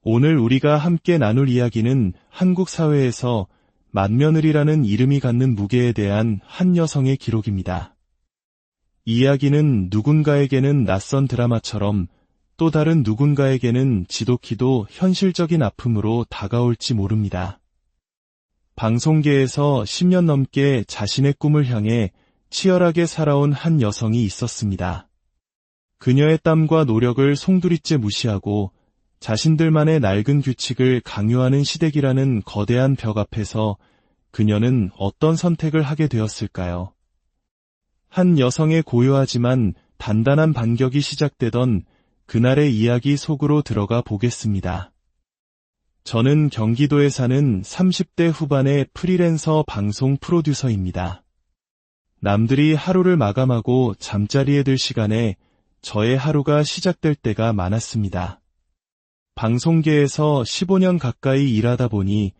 오늘 우리가 함께 나눌 이야기는 한국 사회에서 맏며느리라는 이름이 갖는 무게에 대한 한 여성의 기록입니다. 이 이야기는 누군가에게는 낯선 드라마처럼 또 다른 누군가에게는 지독히도 현실적인 아픔으로 다가올지 모릅니다. 방송계에서 10년 넘게 자신의 꿈을 향해 치열하게 살아온 한 여성이 있었습니다. 그녀의 땀과 노력을 송두리째 무시하고 자신들만의 낡은 규칙을 강요하는 시댁이라는 거대한 벽 앞에서 그녀는 어떤 선택을 하게 되었을까요? 한 여성의 고요하지만 단단한 반격이 시작되던 그날의 이야기 속으로 들어가 보겠습니다. 저는 경기도에 사는 30대 후반의 프리랜서 방송 프로듀서입니다. 남들이 하루를 마감하고 잠자리에 들 시간에 저의 하루가 시작될 때가 많았습니다. 방송계에서 15년 가까이 일하다 보니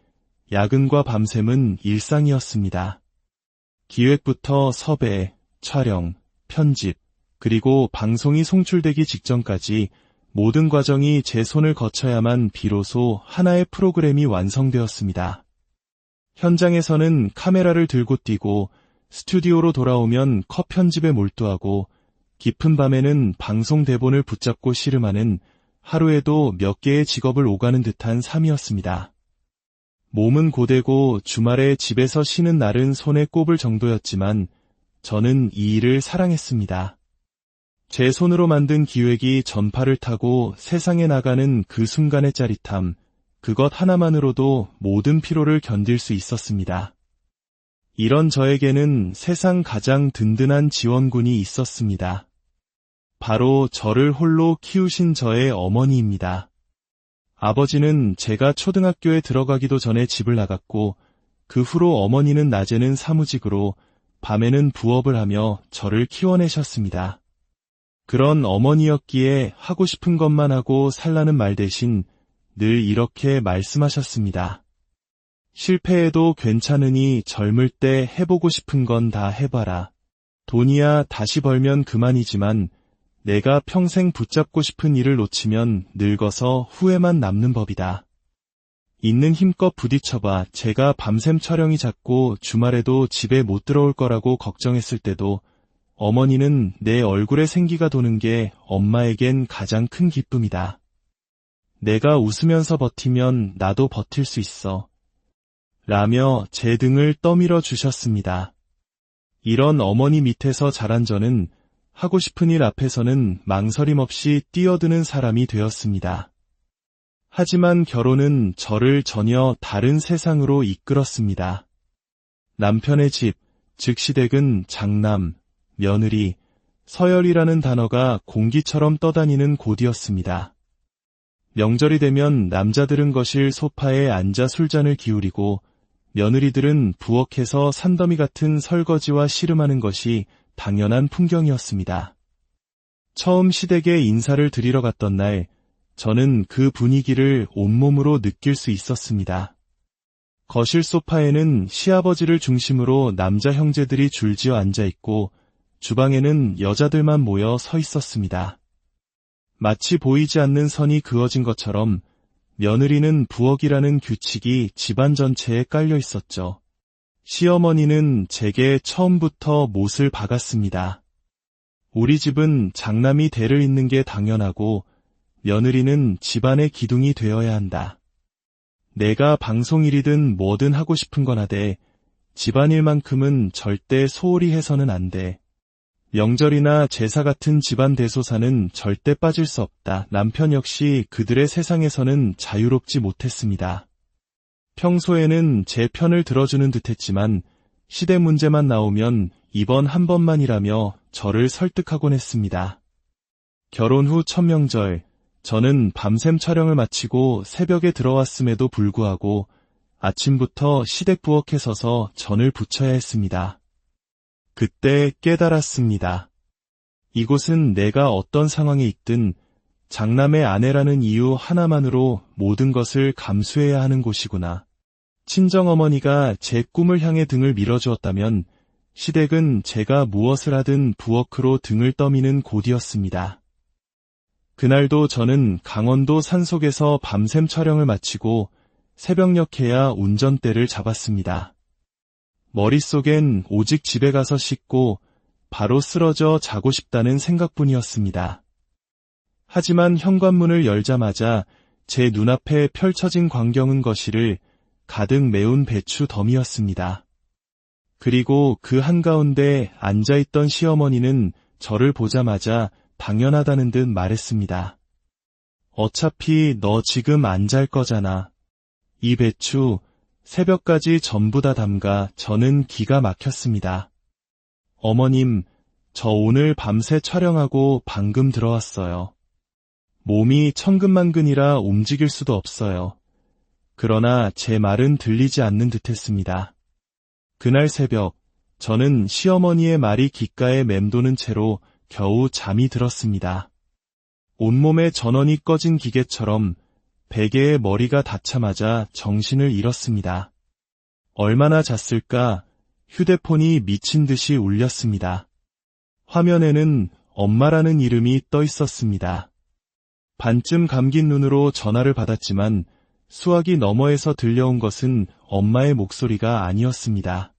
야근과 밤샘은 일상이었습니다. 기획부터 섭외, 촬영, 편집, 그리고 방송이 송출되기 직전까지 모든 과정이 제 손을 거쳐야만 비로소 하나의 프로그램이 완성되었습니다. 현장에서는 카메라를 들고 뛰고 스튜디오로 돌아오면 컷 편집에 몰두하고 깊은 밤에는 방송 대본을 붙잡고 씨름하는 하루에도 몇 개의 직업을 오가는 듯한 삶이었습니다. 몸은 고되고 주말에 집에서 쉬는 날은 손에 꼽을 정도였지만 저는 이 일을 사랑했습니다. 제 손으로 만든 기획이 전파를 타고 세상에 나가는 그 순간의 짜릿함, 그것 하나만으로도 모든 피로를 견딜 수 있었습니다. 이런 저에게는 세상 가장 든든한 지원군이 있었습니다. 바로 저를 홀로 키우신 저의 어머니입니다. 아버지는 제가 초등학교에 들어가기도 전에 집을 나갔고 그 후로 어머니는 낮에는 사무직으로 밤에는 부업을 하며 저를 키워내셨습니다. 그런 어머니였기에 하고 싶은 것만 하고 살라는 말 대신 늘 이렇게 말씀하셨습니다. 실패해도 괜찮으니 젊을 때 해보고 싶은 건 다 해봐라. 돈이야 다시 벌면 그만이지만 내가 평생 붙잡고 싶은 일을 놓치면 늙어서 후회만 남는 법이다. 있는 힘껏 부딪혀봐. 제가 밤샘 촬영이 잦고 주말에도 집에 못 들어올 거라고 걱정했을 때도 어머니는 내 얼굴에 생기가 도는 게 엄마에겐 가장 큰 기쁨이다. 내가 웃으면서 버티면 나도 버틸 수 있어. 라며 제 등을 떠밀어 주셨습니다. 이런 어머니 밑에서 자란 저는 하고 싶은 일 앞에서는 망설임 없이 뛰어드는 사람이 되었습니다. 하지만 결혼은 저를 전혀 다른 세상으로 이끌었습니다. 남편의 집, 즉 시댁은 장남, 며느리, 서열이라는 단어가 공기처럼 떠다니는 곳이었습니다. 명절이 되면 남자들은 거실 소파에 앉아 술잔을 기울이고 며느리들은 부엌에서 산더미 같은 설거지와 씨름하는 것이 당연한 풍경이었습니다. 처음 시댁에 인사를 드리러 갔던 날, 저는 그 분위기를 온몸으로 느낄 수 있었습니다. 거실 소파에는 시아버지를 중심으로 남자 형제들이 줄지어 앉아있고 주방에는 여자들만 모여 서 있었습니다. 마치 보이지 않는 선이 그어진 것처럼 며느리는 부엌이라는 규칙이 집안 전체에 깔려 있었죠. 시어머니는 제게 처음부터 못을 박았습니다. 우리 집은 장남이 대를 잇는 게 당연하고 며느리는 집안의 기둥이 되어야 한다. 내가 방송일이든 뭐든 하고 싶은 건 하되 집안일만큼은 절대 소홀히 해서는 안 돼. 명절이나 제사 같은 집안 대소사는 절대 빠질 수 없다. 남편 역시 그들의 세상에서는 자유롭지 못했습니다. 평소에는 제 편을 들어주는 듯했지만 시댁 문제만 나오면 이번 한 번만이라며 저를 설득하곤 했습니다. 결혼 후 첫 명절, 저는 밤샘 촬영을 마치고 새벽에 들어왔음에도 불구하고 아침부터 시댁 부엌에 서서 전을 부쳐야 했습니다. 그때 깨달았습니다. 이곳은 내가 어떤 상황에 있든 장남의 아내라는 이유 하나만으로 모든 것을 감수해야 하는 곳이구나. 친정어머니가 제 꿈을 향해 등을 밀어주었다면 시댁은 제가 무엇을 하든 부엌으로 등을 떠미는 곳이었습니다. 그날도 저는 강원도 산속에서 밤샘 촬영을 마치고 새벽녘에야 운전대를 잡았습니다. 머릿속엔 오직 집에 가서 씻고 바로 쓰러져 자고 싶다는 생각뿐이었습니다. 하지만 현관문을 열자마자 제 눈앞에 펼쳐진 광경은 거실을 가득 메운 배추 덤이었습니다. 그리고 그 한가운데 앉아있던 시어머니는 저를 보자마자 당연하다는 듯 말했습니다. 어차피 너 지금 안 잘 거잖아. 이 배추 새벽까지 전부 다 담가. 저는 기가 막혔습니다. 어머님, 저 오늘 밤새 촬영하고 방금 들어왔어요. 몸이 천근만근이라 움직일 수도 없어요. 그러나 제 말은 들리지 않는 듯했습니다. 그날 새벽, 저는 시어머니의 말이 귓가에 맴도는 채로 겨우 잠이 들었습니다. 온몸에 전원이 꺼진 기계처럼 베개에 머리가 닿자마자 정신을 잃었습니다. 얼마나 잤을까? 휴대폰이 미친 듯이 울렸습니다. 화면에는 엄마라는 이름이 떠 있었습니다. 반쯤 감긴 눈으로 전화를 받았지만 수화기 너머에서 들려온 것은 엄마의 목소리가 아니었습니다.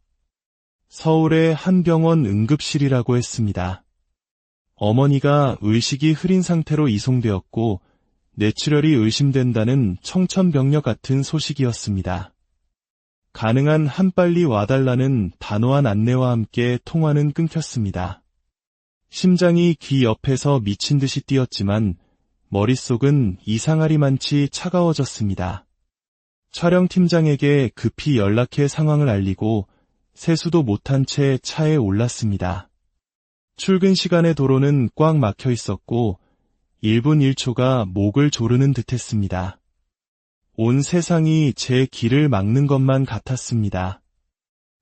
서울의 한 병원 응급실이라고 했습니다. 어머니가 의식이 흐린 상태로 이송되었고 뇌출혈이 의심된다는 청천벽력 같은 소식이었습니다. 가능한 한 빨리 와달라는 단호한 안내와 함께 통화는 끊겼습니다. 심장이 귀 옆에서 미친 듯이 뛰었지만 머릿속은 이상하리만치 차가워졌습니다. 촬영팀장에게 급히 연락해 상황을 알리고 세수도 못한 채 차에 올랐습니다. 출근 시간의 도로는 꽉 막혀 있었고 1분 1초가 목을 조르는 듯했습니다. 온 세상이 제 길을 막는 것만 같았습니다.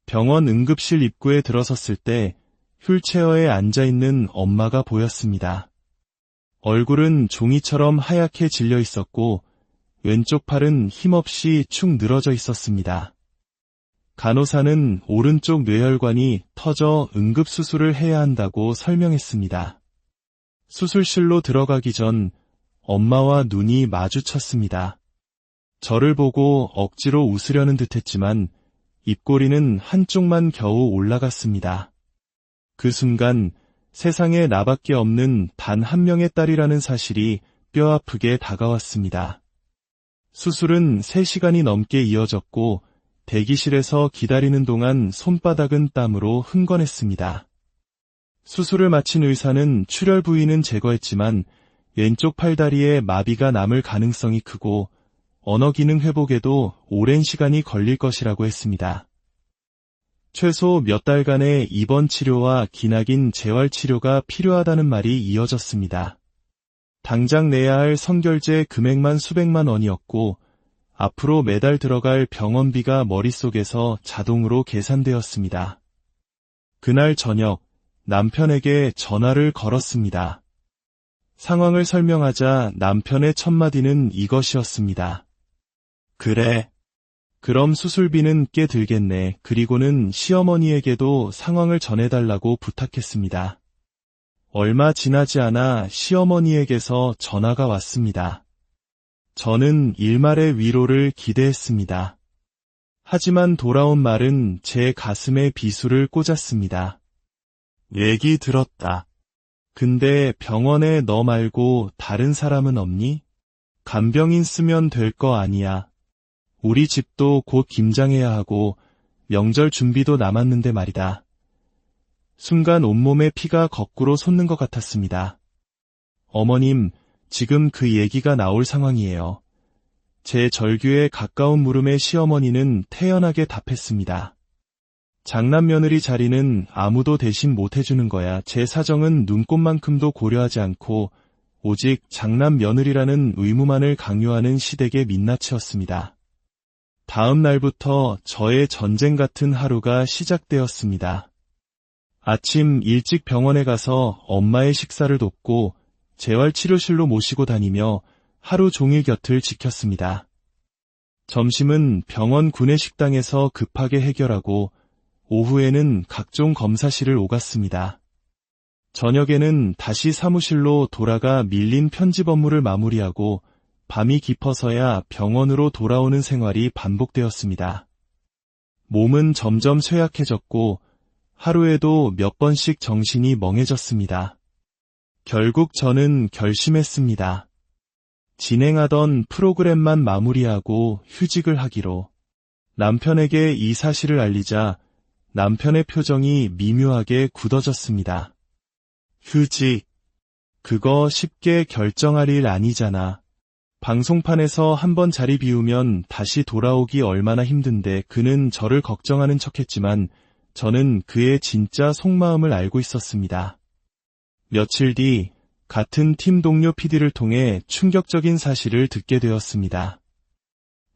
병원 응급실 입구에 들어섰을 때 휠체어에 앉아있는 엄마가 보였습니다. 얼굴은 종이처럼 하얗게 질려 있었고 왼쪽 팔은 힘없이 축 늘어져 있었습니다. 간호사는 오른쪽 뇌혈관이 터져 응급수술을 해야 한다고 설명했습니다. 수술실로 들어가기 전 엄마와 눈이 마주쳤습니다. 저를 보고 억지로 웃으려는 듯했지만 입꼬리는 한쪽만 겨우 올라갔습니다. 그 순간 세상에 나밖에 없는 단 한 명의 딸이라는 사실이 뼈아프게 다가왔습니다. 수술은 3시간이 넘게 이어졌고 대기실에서 기다리는 동안 손바닥은 땀으로 흥건했습니다. 수술을 마친 의사는 출혈 부위는 제거했지만 왼쪽 팔다리에 마비가 남을 가능성이 크고 언어 기능 회복에도 오랜 시간이 걸릴 것이라고 했습니다. 최소 몇 달간의 입원 치료와 기나긴 재활 치료가 필요하다는 말이 이어졌습니다. 당장 내야 할 선결제 금액만 수백만 원이었고 앞으로 매달 들어갈 병원비가 머릿속에서 자동으로 계산되었습니다. 그날 저녁 남편에게 전화를 걸었습니다. 상황을 설명하자 남편의 첫마디는 이것이었습니다. 그래. 그럼 수술비는 꽤 들겠네. 그리고는 시어머니에게도 상황을 전해달라고 부탁했습니다. 얼마 지나지 않아 시어머니에게서 전화가 왔습니다. 저는 일말의 위로를 기대했습니다. 하지만 돌아온 말은 제 가슴에 비수를 꽂았습니다. 얘기 들었다. 근데 병원에 너 말고 다른 사람은 없니? 간병인 쓰면 될 거 아니야. 우리 집도 곧 김장해야 하고 명절 준비도 남았는데 말이다. 순간 온몸에 피가 거꾸로 솟는 것 같았습니다. 어머님, 지금 그 얘기가 나올 상황이에요. 제 절규에 가까운 물음에 시어머니는 태연하게 답했습니다. 장남 며느리 자리는 아무도 대신 못해주는 거야. 제 사정은 눈꼽만큼도 고려하지 않고 오직 장남 며느리라는 의무만을 강요하는 시댁의 민낯이었습니다. 다음 날부터 저의 전쟁 같은 하루가 시작되었습니다. 아침 일찍 병원에 가서 엄마의 식사를 돕고 재활치료실로 모시고 다니며 하루 종일 곁을 지켰습니다. 점심은 병원 구내식당에서 급하게 해결하고 오후에는 각종 검사실을 오갔습니다. 저녁에는 다시 사무실로 돌아가 밀린 편집 업무를 마무리하고 밤이 깊어서야 병원으로 돌아오는 생활이 반복되었습니다. 몸은 점점 쇠약해졌고 하루에도 몇 번씩 정신이 멍해졌습니다. 결국 저는 결심했습니다. 진행하던 프로그램만 마무리하고 휴직을 하기로. 남편에게 이 사실을 알리자 남편의 표정이 미묘하게 굳어졌습니다. 휴직. 그거 쉽게 결정할 일 아니잖아. 방송판에서 한번 자리 비우면 다시 돌아오기 얼마나 힘든데. 그는 저를 걱정하는 척했지만 저는 그의 진짜 속마음을 알고 있었습니다. 며칠 뒤 같은 팀 동료 PD를 통해 충격적인 사실을 듣게 되었습니다.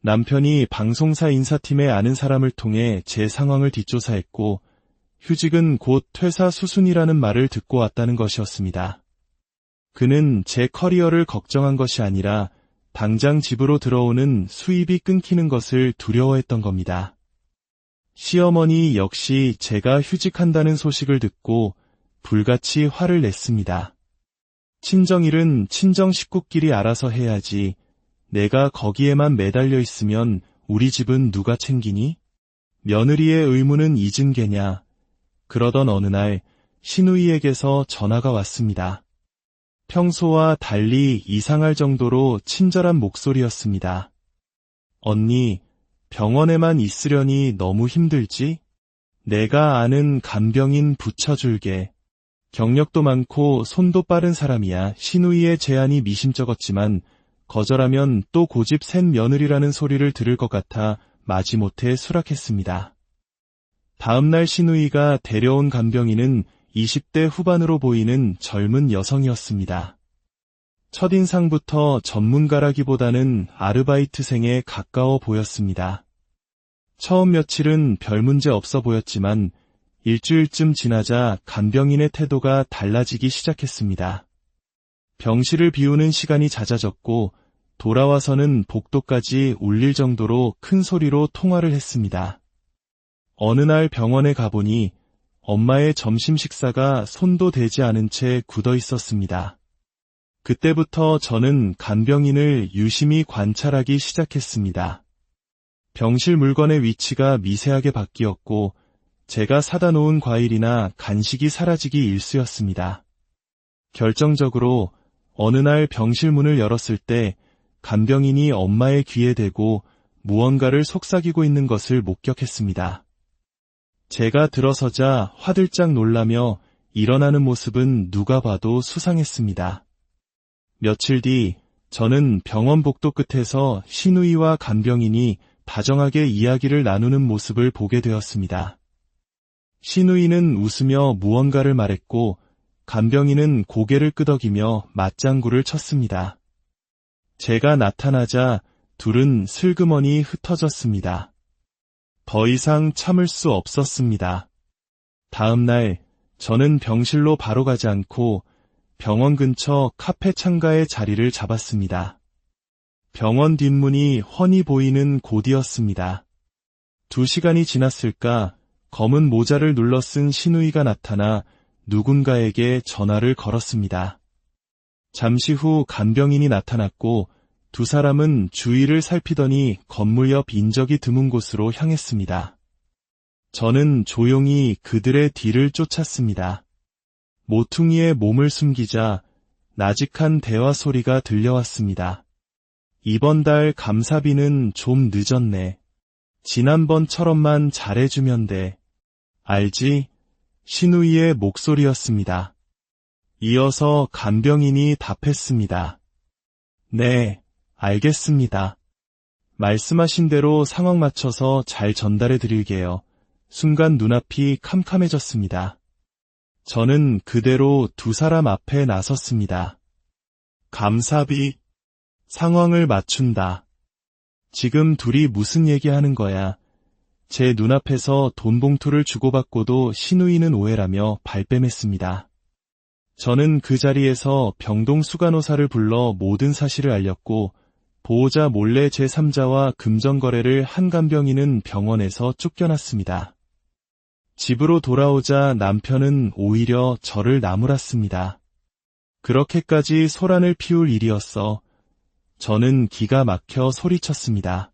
남편이 방송사 인사팀에 아는 사람을 통해 제 상황을 뒷조사했고 휴직은 곧 퇴사 수순이라는 말을 듣고 왔다는 것이었습니다. 그는 제 커리어를 걱정한 것이 아니라 당장 집으로 들어오는 수입이 끊기는 것을 두려워했던 겁니다. 시어머니 역시 제가 휴직한다는 소식을 듣고 불같이 화를 냈습니다. 친정일은 친정 식구끼리 알아서 해야지. 내가 거기에만 매달려 있으면 우리 집은 누가 챙기니? 며느리의 의무는 잊은 게냐. 그러던 어느 날 시누이에게서 전화가 왔습니다. 평소와 달리 이상할 정도로 친절한 목소리였습니다. 언니, 병원에만 있으려니 너무 힘들지? 내가 아는 간병인 붙여줄게. 경력도 많고 손도 빠른 사람이야. 시누이의 제안이 미심쩍었지만 거절하면 또 고집 센 며느리라는 소리를 들을 것 같아 마지못해 수락했습니다. 다음날 시누이가 데려온 간병인은 20대 후반으로 보이는 젊은 여성이었습니다. 첫인상부터 전문가라기보다는 아르바이트생에 가까워 보였습니다. 처음 며칠은 별 문제 없어 보였지만 일주일쯤 지나자 간병인의 태도가 달라지기 시작했습니다. 병실을 비우는 시간이 잦아졌고 돌아와서는 복도까지 울릴 정도로 큰 소리로 통화를 했습니다. 어느 날 병원에 가보니 엄마의 점심 식사가 손도 대지 않은 채 굳어 있었습니다. 그때부터 저는 간병인을 유심히 관찰하기 시작했습니다. 병실 물건의 위치가 미세하게 바뀌었고 제가 사다 놓은 과일이나 간식이 사라지기 일쑤였습니다. 결정적으로 어느 날 병실 문을 열었을 때 간병인이 엄마의 귀에 대고 무언가를 속삭이고 있는 것을 목격했습니다. 제가 들어서자 화들짝 놀라며 일어나는 모습은 누가 봐도 수상했습니다. 며칠 뒤 저는 병원 복도 끝에서 시누이와 간병인이 다정하게 이야기를 나누는 모습을 보게 되었습니다. 시누이는 웃으며 무언가를 말했고 간병인은 고개를 끄덕이며 맞장구를 쳤습니다. 제가 나타나자 둘은 슬그머니 흩어졌습니다. 더 이상 참을 수 없었습니다. 다음 날 저는 병실로 바로 가지 않고 병원 근처 카페 창가에 자리를 잡았습니다. 병원 뒷문이 훤히 보이는 곳이었습니다. 2시간이 지났을까 검은 모자를 눌러 쓴 시누이가 나타나 누군가에게 전화를 걸었습니다. 잠시 후 간병인이 나타났고 두 사람은 주위를 살피더니 건물 옆 인적이 드문 곳으로 향했습니다. 저는 조용히 그들의 뒤를 쫓았습니다. 모퉁이에 몸을 숨기자 나직한 대화 소리가 들려왔습니다. 이번 달 감사비는 좀 늦었네. 지난번처럼만 잘해주면 돼. 알지? 시누이의 목소리였습니다. 이어서 간병인이 답했습니다. 네, 알겠습니다. 말씀하신 대로 상황 맞춰서 잘 전달해 드릴게요. 순간 눈앞이 캄캄해졌습니다. 저는 그대로 두 사람 앞에 나섰습니다. 감사비. 상황을 맞춘다. 지금 둘이 무슨 얘기하는 거야? 제 눈앞에서 돈 봉투를 주고받고도 시누이는 오해라며 발뺌했습니다. 저는 그 자리에서 병동 수간호사를 불러 모든 사실을 알렸고 보호자 몰래 제3자와 금전거래를 한 간병인은 병원에서 쫓겨났습니다. 집으로 돌아오자 남편은 오히려 저를 나무랐습니다. 그렇게까지 소란을 피울 일이었어. 저는 기가 막혀 소리쳤습니다.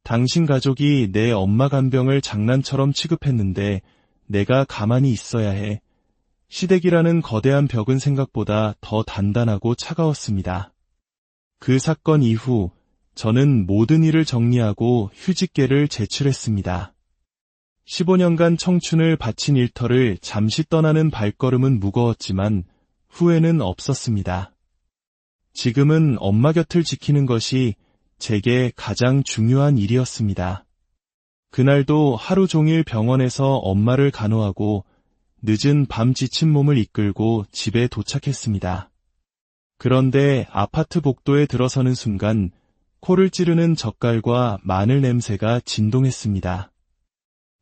당신 가족이 내 엄마 간병을 장난처럼 취급했는데 내가 가만히 있어야 해. 시댁이라는 거대한 벽은 생각보다 더 단단하고 차가웠습니다. 그 사건 이후 저는 모든 일을 정리하고 휴직계를 제출했습니다. 15년간 청춘을 바친 일터를 잠시 떠나는 발걸음은 무거웠지만 후회는 없었습니다. 지금은 엄마 곁을 지키는 것이 제게 가장 중요한 일이었습니다. 그날도 하루 종일 병원에서 엄마를 간호하고 늦은 밤 지친 몸을 이끌고 집에 도착했습니다. 그런데 아파트 복도에 들어서는 순간 코를 찌르는 젓갈과 마늘 냄새가 진동했습니다.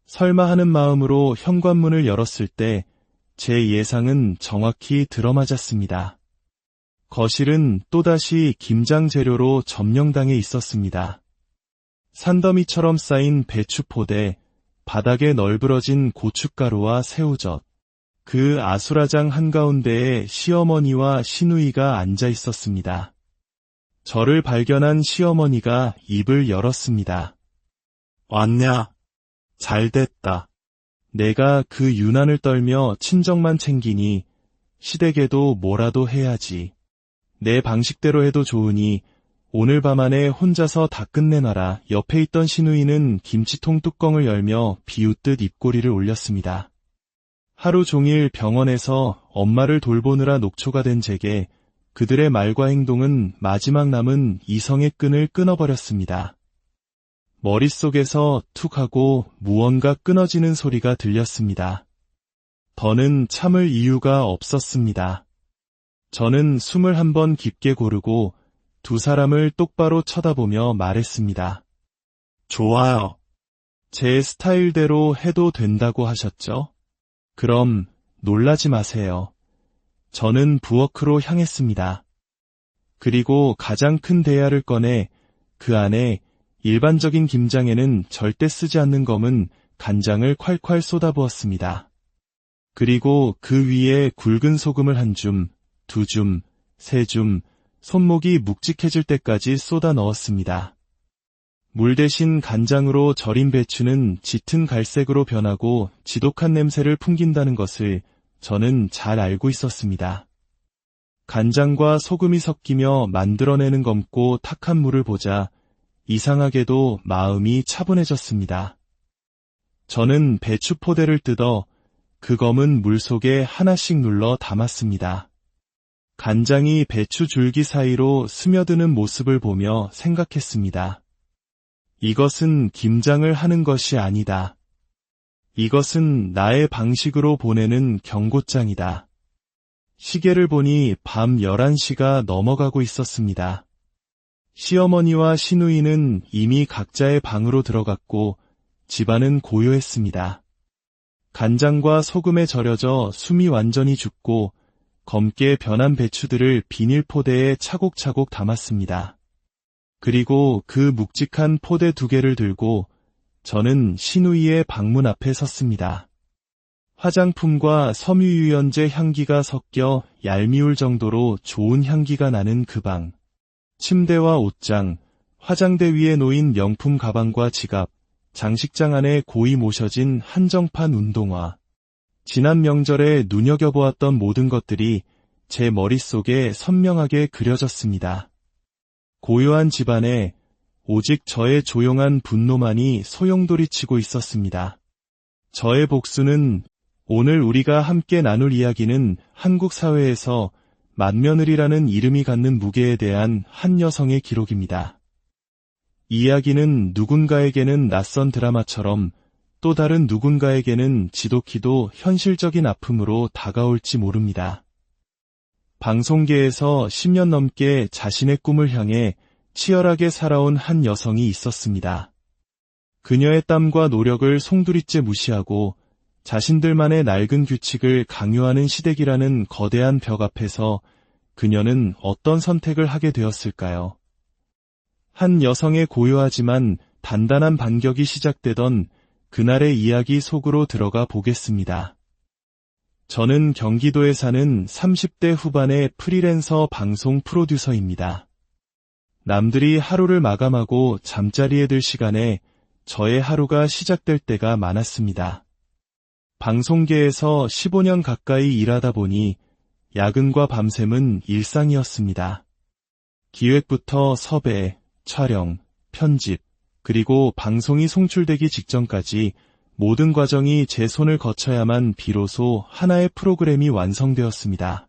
설마 하는 마음으로 현관문을 열었을 때 제 예상은 정확히 들어맞았습니다. 거실은 또다시 김장 재료로 점령당해 있었습니다. 산더미처럼 쌓인 배추포대, 바닥에 널브러진 고춧가루와 새우젓, 그 아수라장 한가운데에 시어머니와 시누이가 앉아 있었습니다. 저를 발견한 시어머니가 입을 열었습니다. 왔냐? 잘됐다. 내가 그 유난을 떨며 친정만 챙기니 시댁에도 뭐라도 해야지. 내 방식대로 해도 좋으니 오늘 밤 안에 혼자서 다 끝내놔라. 옆에 있던 시누이는 김치통 뚜껑을 열며 비웃듯 입꼬리를 올렸습니다. 하루 종일 병원에서 엄마를 돌보느라 녹초가 된 제게 그들의 말과 행동은 마지막 남은 이성의 끈을 끊어버렸습니다. 머릿속에서 툭 하고 무언가 끊어지는 소리가 들렸습니다. 더는 참을 이유가 없었습니다. 저는 숨을 한번 깊게 고르고 두 사람을 똑바로 쳐다보며 말했습니다. 좋아요. 제 스타일대로 해도 된다고 하셨죠? 그럼 놀라지 마세요. 저는 부엌으로 향했습니다. 그리고 가장 큰 대야를 꺼내 그 안에 일반적인 김장에는 절대 쓰지 않는 검은 간장을 콸콸 쏟아부었습니다. 그리고 그 위에 굵은 소금을 한 줌, 두 줌, 세 줌, 손목이 묵직해질 때까지 쏟아 넣었습니다. 물 대신 간장으로 절인 배추는 짙은 갈색으로 변하고 지독한 냄새를 풍긴다는 것을 저는 잘 알고 있었습니다. 간장과 소금이 섞이며 만들어내는 검고 탁한 물을 보자 이상하게도 마음이 차분해졌습니다. 저는 배추 포대를 뜯어 그 검은 물 속에 하나씩 눌러 담았습니다. 간장이 배추 줄기 사이로 스며드는 모습을 보며 생각했습니다. 이것은 김장을 하는 것이 아니다. 이것은 나의 방식으로 보내는 경고장이다. 시계를 보니 밤 11시가 넘어가고 있었습니다. 시어머니와 시누이는 이미 각자의 방으로 들어갔고 집안은 고요했습니다. 간장과 소금에 절여져 숨이 완전히 죽고 검게 변한 배추들을 비닐포대에 차곡차곡 담았습니다. 그리고 그 묵직한 포대 2개를 들고 저는 시누이의 방문 앞에 섰습니다. 화장품과 섬유유연제 향기가 섞여 얄미울 정도로 좋은 향기가 나는 그 방. 침대와 옷장, 화장대 위에 놓인 명품 가방과 지갑, 장식장 안에 고이 모셔진 한정판 운동화. 지난 명절에 눈여겨보았던 모든 것들이 제 머릿속에 선명하게 그려졌습니다. 고요한 집안에 오직 저의 조용한 분노만이 소용돌이치고 있었습니다. 저의 복수는 오늘 우리가 함께 나눌 이야기는 한국 사회에서 맏며느리라는 이름이 갖는 무게에 대한 한 여성의 기록입니다. 이야기는 누군가에게는 낯선 드라마처럼 또 다른 누군가에게는 지독히도 현실적인 아픔으로 다가올지 모릅니다. 방송계에서 10년 넘게 자신의 꿈을 향해 치열하게 살아온 한 여성이 있었습니다. 그녀의 땀과 노력을 송두리째 무시하고 자신들만의 낡은 규칙을 강요하는 시댁이라는 거대한 벽 앞에서 그녀는 어떤 선택을 하게 되었을까요? 한 여성의 고요하지만 단단한 반격이 시작되던 그날의 이야기 속으로 들어가 보겠습니다. 저는 경기도에 사는 30대 후반의 프리랜서 방송 프로듀서입니다. 남들이 하루를 마감하고 잠자리에 들 시간에 저의 하루가 시작될 때가 많았습니다. 방송계에서 15년 가까이 일하다 보니 야근과 밤샘은 일상이었습니다. 기획부터 섭외, 촬영, 편집, 그리고 방송이 송출되기 직전까지 모든 과정이 제 손을 거쳐야만 비로소 하나의 프로그램이 완성되었습니다.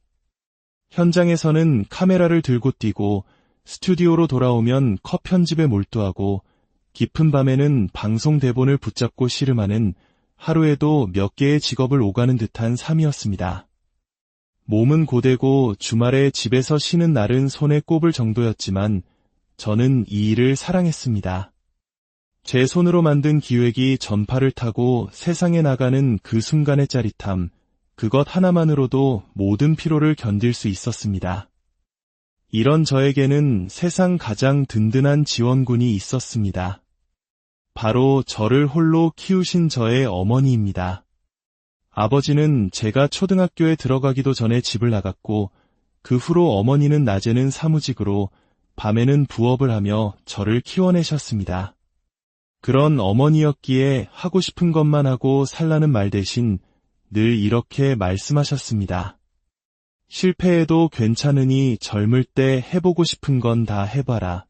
현장에서는 카메라를 들고 뛰고 스튜디오로 돌아오면 컷 편집에 몰두하고 깊은 밤에는 방송 대본을 붙잡고 씨름하는 하루에도 몇 개의 직업을 오가는 듯한 삶이었습니다. 몸은 고되고 주말에 집에서 쉬는 날은 손에 꼽을 정도였지만 저는 이 일을 사랑했습니다. 제 손으로 만든 기획이 전파를 타고 세상에 나가는 그 순간의 짜릿함, 그것 하나만으로도 모든 피로를 견딜 수 있었습니다. 이런 저에게는 세상 가장 든든한 지원군이 있었습니다. 바로 저를 홀로 키우신 저의 어머니입니다. 아버지는 제가 초등학교에 들어가기도 전에 집을 나갔고 그 후로 어머니는 낮에는 사무직으로 밤에는 부업을 하며 저를 키워내셨습니다. 그런 어머니였기에 하고 싶은 것만 하고 살라는 말 대신 늘 이렇게 말씀하셨습니다. 실패해도 괜찮으니 젊을 때 해보고 싶은 건 다 해봐라.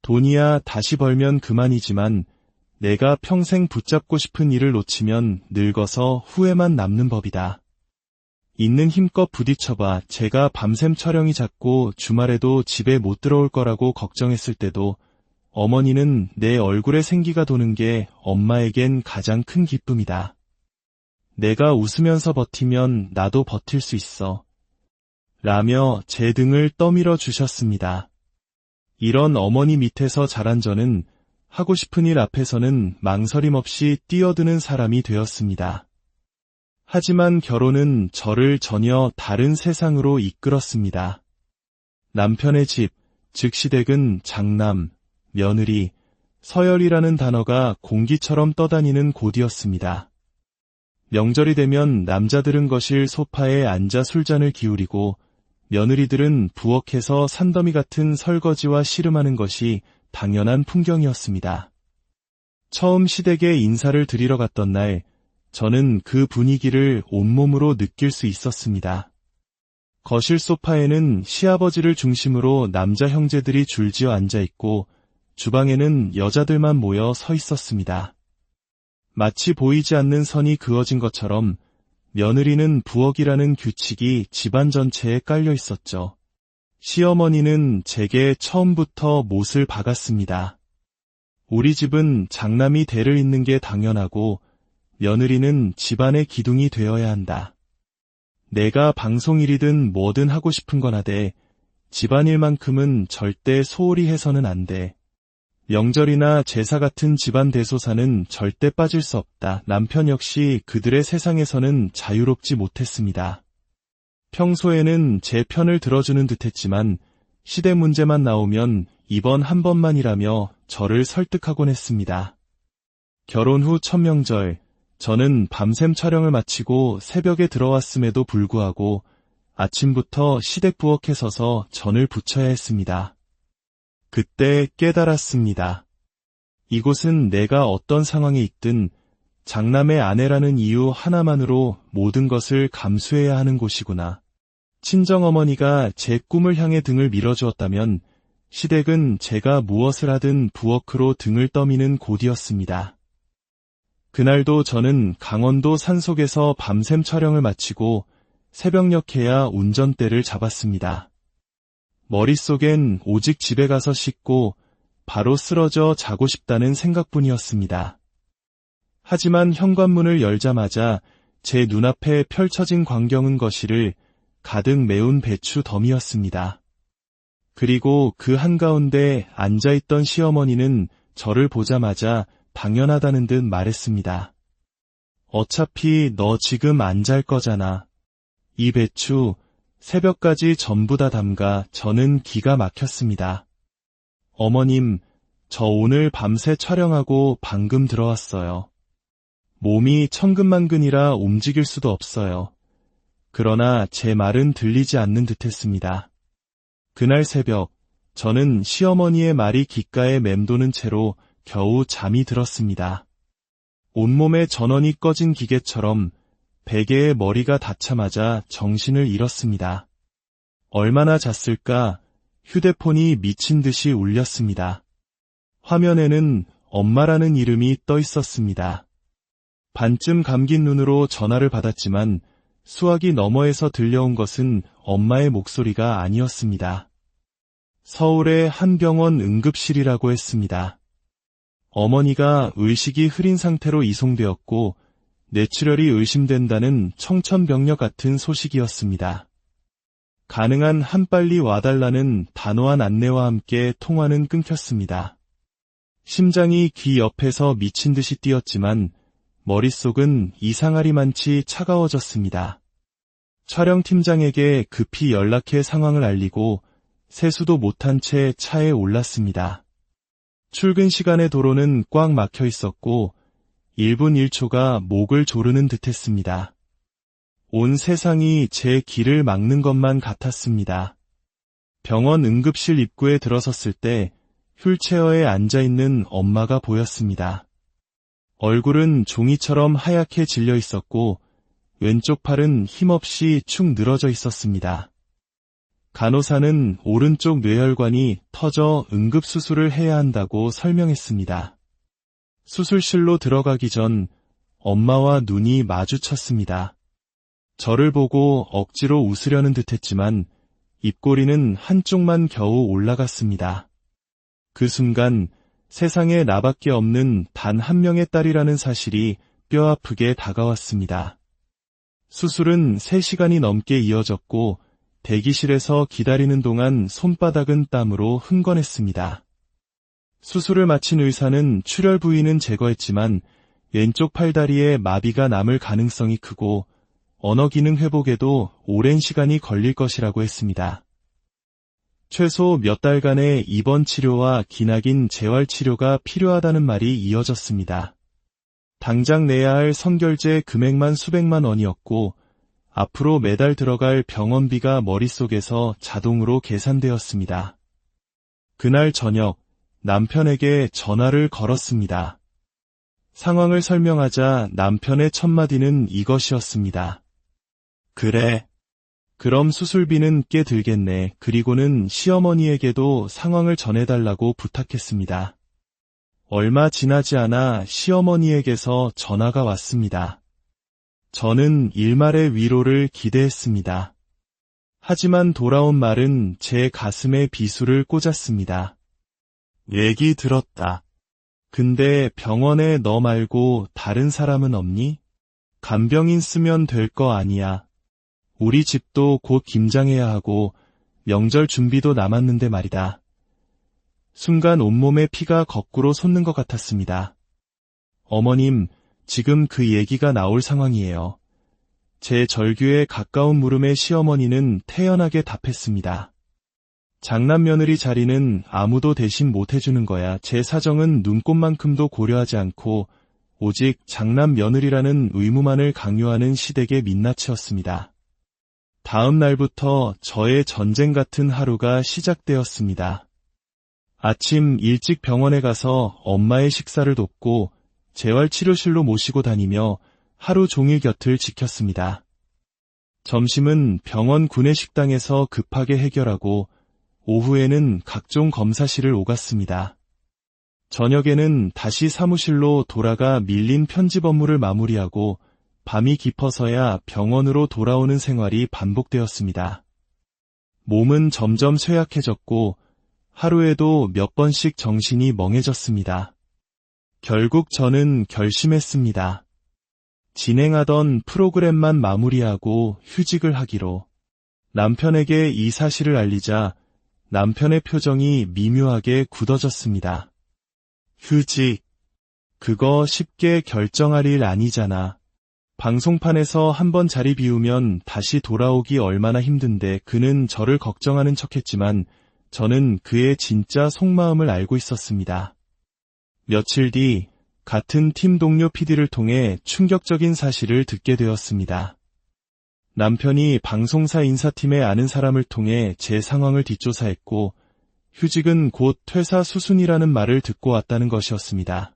돈이야 다시 벌면 그만이지만 내가 평생 붙잡고 싶은 일을 놓치면 늙어서 후회만 남는 법이다. 있는 힘껏 부딪혀봐. 제가 밤샘 촬영이 잦고 주말에도 집에 못 들어올 거라고 걱정했을 때도 어머니는 내 얼굴에 생기가 도는 게 엄마에겐 가장 큰 기쁨이다. 내가 웃으면서 버티면 나도 버틸 수 있어. 라며 제 등을 떠밀어 주셨습니다. 이런 어머니 밑에서 자란 저는 하고 싶은 일 앞에서는 망설임 없이 뛰어드는 사람이 되었습니다. 하지만 결혼은 저를 전혀 다른 세상으로 이끌었습니다. 남편의 집, 즉 시댁은 장남, 며느리, 서열이라는 단어가 공기처럼 떠다니는 곳이었습니다. 명절이 되면 남자들은 거실 소파에 앉아 술잔을 기울이고 며느리들은 부엌에서 산더미 같은 설거지와 씨름하는 것이 당연한 풍경이었습니다. 처음 시댁에 인사를 드리러 갔던 날, 저는 그 분위기를 온몸으로 느낄 수 있었습니다. 거실 소파에는 시아버지를 중심으로 남자 형제들이 줄지어 앉아있고 주방에는 여자들만 모여 서 있었습니다. 마치 보이지 않는 선이 그어진 것처럼 며느리는 부엌이라는 규칙이 집안 전체에 깔려 있었죠. 시어머니는 제게 처음부터 못을 박았습니다. 우리 집은 장남이 대를 잇는 게 당연하고 며느리는 집안의 기둥이 되어야 한다. 내가 방송일이든 뭐든 하고 싶은 건 하되 집안일만큼은 절대 소홀히 해서는 안 돼. 명절이나 제사 같은 집안 대소사는 절대 빠질 수 없다. 남편 역시 그들의 세상에서는 자유롭지 못했습니다. 평소에는 제 편을 들어주는 듯했지만 시댁 문제만 나오면 이번 한 번만이라며 저를 설득하곤 했습니다. 결혼 후 첫 명절, 저는 밤샘 촬영을 마치고 새벽에 들어왔음에도 불구하고 아침부터 시댁 부엌에 서서 전을 부쳐야 했습니다. 그때 깨달았습니다. 이곳은 내가 어떤 상황에 있든 장남의 아내라는 이유 하나만으로 모든 것을 감수해야 하는 곳이구나. 친정어머니가 제 꿈을 향해 등을 밀어주었다면 시댁은 제가 무엇을 하든 부엌으로 등을 떠미는 곳이었습니다. 그날도 저는 강원도 산속에서 밤샘 촬영을 마치고 새벽녘에야 운전대를 잡았습니다. 머릿속엔 오직 집에 가서 씻고 바로 쓰러져 자고 싶다는 생각뿐이었습니다. 하지만 현관문을 열자마자 제 눈앞에 펼쳐진 광경은 거실을 가득 메운 배추 덤이었습니다. 그리고 그 한가운데 앉아있던 시어머니는 저를 보자마자 당연하다는 듯 말했습니다. 어차피 너 지금 안 잘 거잖아. 이 배추 새벽까지 전부 다 담가. 저는 기가 막혔습니다. 어머님, 저 오늘 밤새 촬영하고 방금 들어왔어요. 몸이 천근만근이라 움직일 수도 없어요. 그러나 제 말은 들리지 않는 듯했습니다. 그날 새벽, 저는 시어머니의 말이 귓가에 맴도는 채로 겨우 잠이 들었습니다. 온몸에 전원이 꺼진 기계처럼 베개에 머리가 닿자마자 정신을 잃었습니다. 얼마나 잤을까? 휴대폰이 미친 듯이 울렸습니다. 화면에는 엄마라는 이름이 떠 있었습니다. 반쯤 감긴 눈으로 전화를 받았지만 수화기 너머에서 들려온 것은 엄마의 목소리가 아니었습니다. 서울의 한 병원 응급실이라고 했습니다. 어머니가 의식이 흐린 상태로 이송되었고 뇌출혈이 의심된다는 청천벽력 같은 소식이었습니다. 가능한 한 빨리 와달라는 단호한 안내와 함께 통화는 끊겼습니다. 심장이 귀 옆에서 미친 듯이 뛰었지만 머릿속은 이상하리만치 차가워졌습니다. 촬영팀장에게 급히 연락해 상황을 알리고 세수도 못한 채 차에 올랐습니다. 출근 시간의 도로는 꽉 막혀 있었고 1분 1초가 목을 조르는 듯했습니다. 온 세상이 제 길을 막는 것만 같았습니다. 병원 응급실 입구에 들어섰을 때 휠체어에 앉아있는 엄마가 보였습니다. 얼굴은 종이처럼 하얗게 질려 있었고 왼쪽 팔은 힘없이 축 늘어져 있었습니다. 간호사는 오른쪽 뇌혈관이 터져 응급수술을 해야 한다고 설명했습니다. 수술실로 들어가기 전 엄마와 눈이 마주쳤습니다. 저를 보고 억지로 웃으려는 듯했지만 입꼬리는 한쪽만 겨우 올라갔습니다. 그 순간 세상에 나밖에 없는 단 한 명의 딸이라는 사실이 뼈아프게 다가왔습니다. 수술은 3시간이 넘게 이어졌고 대기실에서 기다리는 동안 손바닥은 땀으로 흥건했습니다. 수술을 마친 의사는 출혈 부위는 제거했지만 왼쪽 팔다리에 마비가 남을 가능성이 크고 언어 기능 회복에도 오랜 시간이 걸릴 것이라고 했습니다. 최소 몇 달간의 입원 치료와 기나긴 재활 치료가 필요하다는 말이 이어졌습니다. 당장 내야 할 선결제 금액만 수백만 원이었고 앞으로 매달 들어갈 병원비가 머릿속에서 자동으로 계산되었습니다. 그날 저녁 남편에게 전화를 걸었습니다. 상황을 설명하자 남편의 첫마디는 이것이었습니다. 그래. 그럼 수술비는 꽤 들겠네. 그리고는 시어머니에게도 상황을 전해달라고 부탁했습니다. 얼마 지나지 않아 시어머니에게서 전화가 왔습니다. 저는 일말의 위로를 기대했습니다. 하지만 돌아온 말은 제 가슴에 비수를 꽂았습니다. 얘기 들었다. 근데 병원에 너 말고 다른 사람은 없니? 간병인 쓰면 될 거 아니야. 우리 집도 곧 김장해야 하고 명절 준비도 남았는데 말이다. 순간 온몸에 피가 거꾸로 솟는 것 같았습니다. 어머님, 지금 그 얘기가 나올 상황이에요. 제 절규에 가까운 물음에 시어머니는 태연하게 답했습니다. 장남 며느리 자리는 아무도 대신 못해주는 거야. 제 사정은 눈꼽만큼도 고려하지 않고 오직 장남 며느리라는 의무만을 강요하는 시댁의 민낯이었습니다. 다음 날부터 저의 전쟁 같은 하루가 시작되었습니다. 아침 일찍 병원에 가서 엄마의 식사를 돕고 재활치료실로 모시고 다니며 하루 종일 곁을 지켰습니다. 점심은 병원 구내식당에서 급하게 해결하고 오후에는 각종 검사실을 오갔습니다. 저녁에는 다시 사무실로 돌아가 밀린 편집 업무를 마무리하고 밤이 깊어서야 병원으로 돌아오는 생활이 반복되었습니다. 몸은 점점 쇠약해졌고 하루에도 몇 번씩 정신이 멍해졌습니다. 결국 저는 결심했습니다. 진행하던 프로그램만 마무리하고 휴직을 하기로. 남편에게 이 사실을 알리자 남편의 표정이 미묘하게 굳어졌습니다. 휴직. 그거 쉽게 결정할 일 아니잖아. 방송판에서 한번 자리 비우면 다시 돌아오기 얼마나 힘든데. 그는 저를 걱정하는 척했지만 저는 그의 진짜 속마음을 알고 있었습니다. 며칠 뒤 같은 팀 동료 PD를 통해 충격적인 사실을 듣게 되었습니다. 남편이 방송사 인사팀에 아는 사람을 통해 제 상황을 뒷조사했고 휴직은 곧 퇴사 수순이라는 말을 듣고 왔다는 것이었습니다.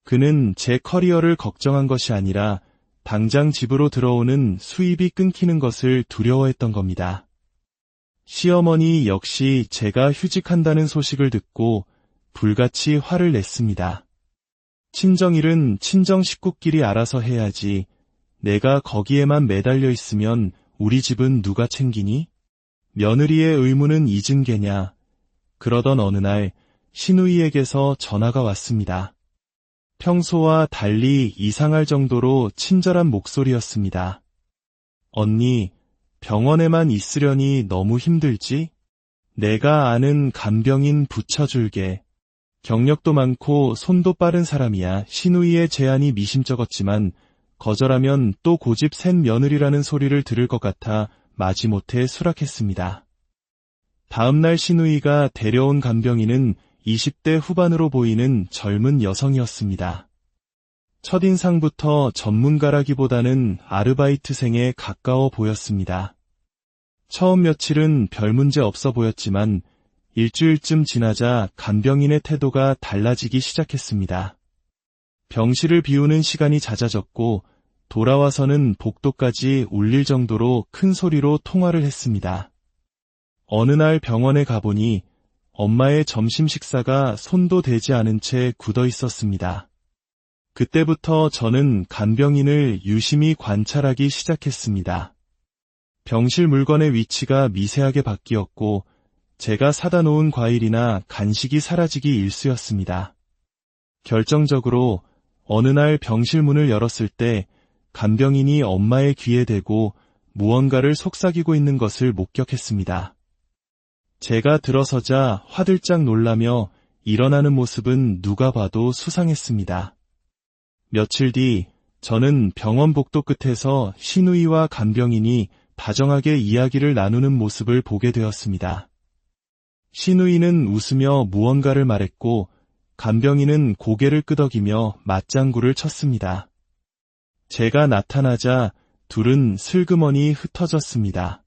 그는 제 커리어를 걱정한 것이 아니라 당장 집으로 들어오는 수입이 끊기는 것을 두려워했던 겁니다. 시어머니 역시 제가 휴직한다는 소식을 듣고 불같이 화를 냈습니다. 친정일은 친정 식구끼리 알아서 해야지. 내가 거기에만 매달려 있으면 우리 집은 누가 챙기니? 며느리의 의무는 잊은 게냐. 그러던 어느 날 시누이에게서 전화가 왔습니다. 평소와 달리 이상할 정도로 친절한 목소리였습니다. 언니, 병원에만 있으려니 너무 힘들지? 내가 아는 간병인 붙여줄게. 경력도 많고 손도 빠른 사람이야. 시누이의 제안이 미심쩍었지만 거절하면 또 고집 센 며느리라는 소리를 들을 것 같아 마지못해 수락했습니다. 다음날 시누이가 데려온 간병인은 20대 후반으로 보이는 젊은 여성이었습니다. 첫인상부터 전문가라기보다는 아르바이트생에 가까워 보였습니다. 처음 며칠은 별 문제 없어 보였지만 일주일쯤 지나자 간병인의 태도가 달라지기 시작했습니다. 병실을 비우는 시간이 잦아졌고 돌아와서는 복도까지 울릴 정도로 큰 소리로 통화를 했습니다. 어느 날 병원에 가보니 엄마의 점심 식사가 손도 대지 않은 채 굳어 있었습니다. 그때부터 저는 간병인을 유심히 관찰하기 시작했습니다. 병실 물건의 위치가 미세하게 바뀌었고 제가 사다 놓은 과일이나 간식이 사라지기 일쑤였습니다. 결정적으로 어느 날 병실 문을 열었을 때 간병인이 엄마의 귀에 대고 무언가를 속삭이고 있는 것을 목격했습니다. 제가 들어서자 화들짝 놀라며 일어나는 모습은 누가 봐도 수상했습니다. 며칠 뒤 저는 병원 복도 끝에서 시누이와 간병인이 다정하게 이야기를 나누는 모습을 보게 되었습니다. 시누이는 웃으며 무언가를 말했고 간병인은 고개를 끄덕이며 맞장구를 쳤습니다. 제가 나타나자 둘은 슬그머니 흩어졌습니다.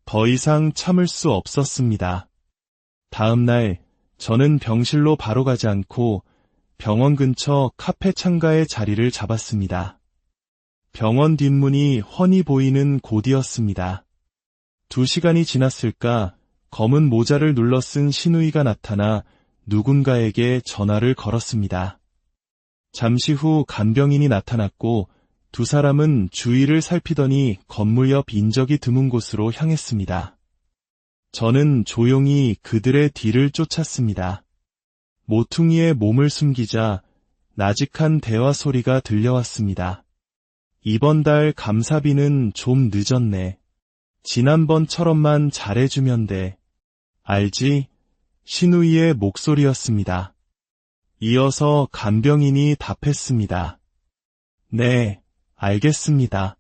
더 이상 참을 수 없었습니다. 다음 날 저는 병실로 바로 가지 않고 병원 근처 카페 창가에 자리를 잡았습니다. 병원 뒷문이 훤히 보이는 곳이었습니다. 2시간이 지났을까 검은 모자를 눌러 쓴 시누이가 나타나 누군가에게 전화를 걸었습니다. 잠시 후 간병인이 나타났고 두 사람은 주위를 살피더니 건물 옆 인적이 드문 곳으로 향했습니다. 저는 조용히 그들의 뒤를 쫓았습니다. 모퉁이에 몸을 숨기자 나직한 대화 소리가 들려왔습니다. 이번 달 감사비는 좀 늦었네. 지난번처럼만 잘해주면 돼. 알지? 시누이의 목소리였습니다. 이어서 간병인이 답했습니다. 네, 알겠습니다.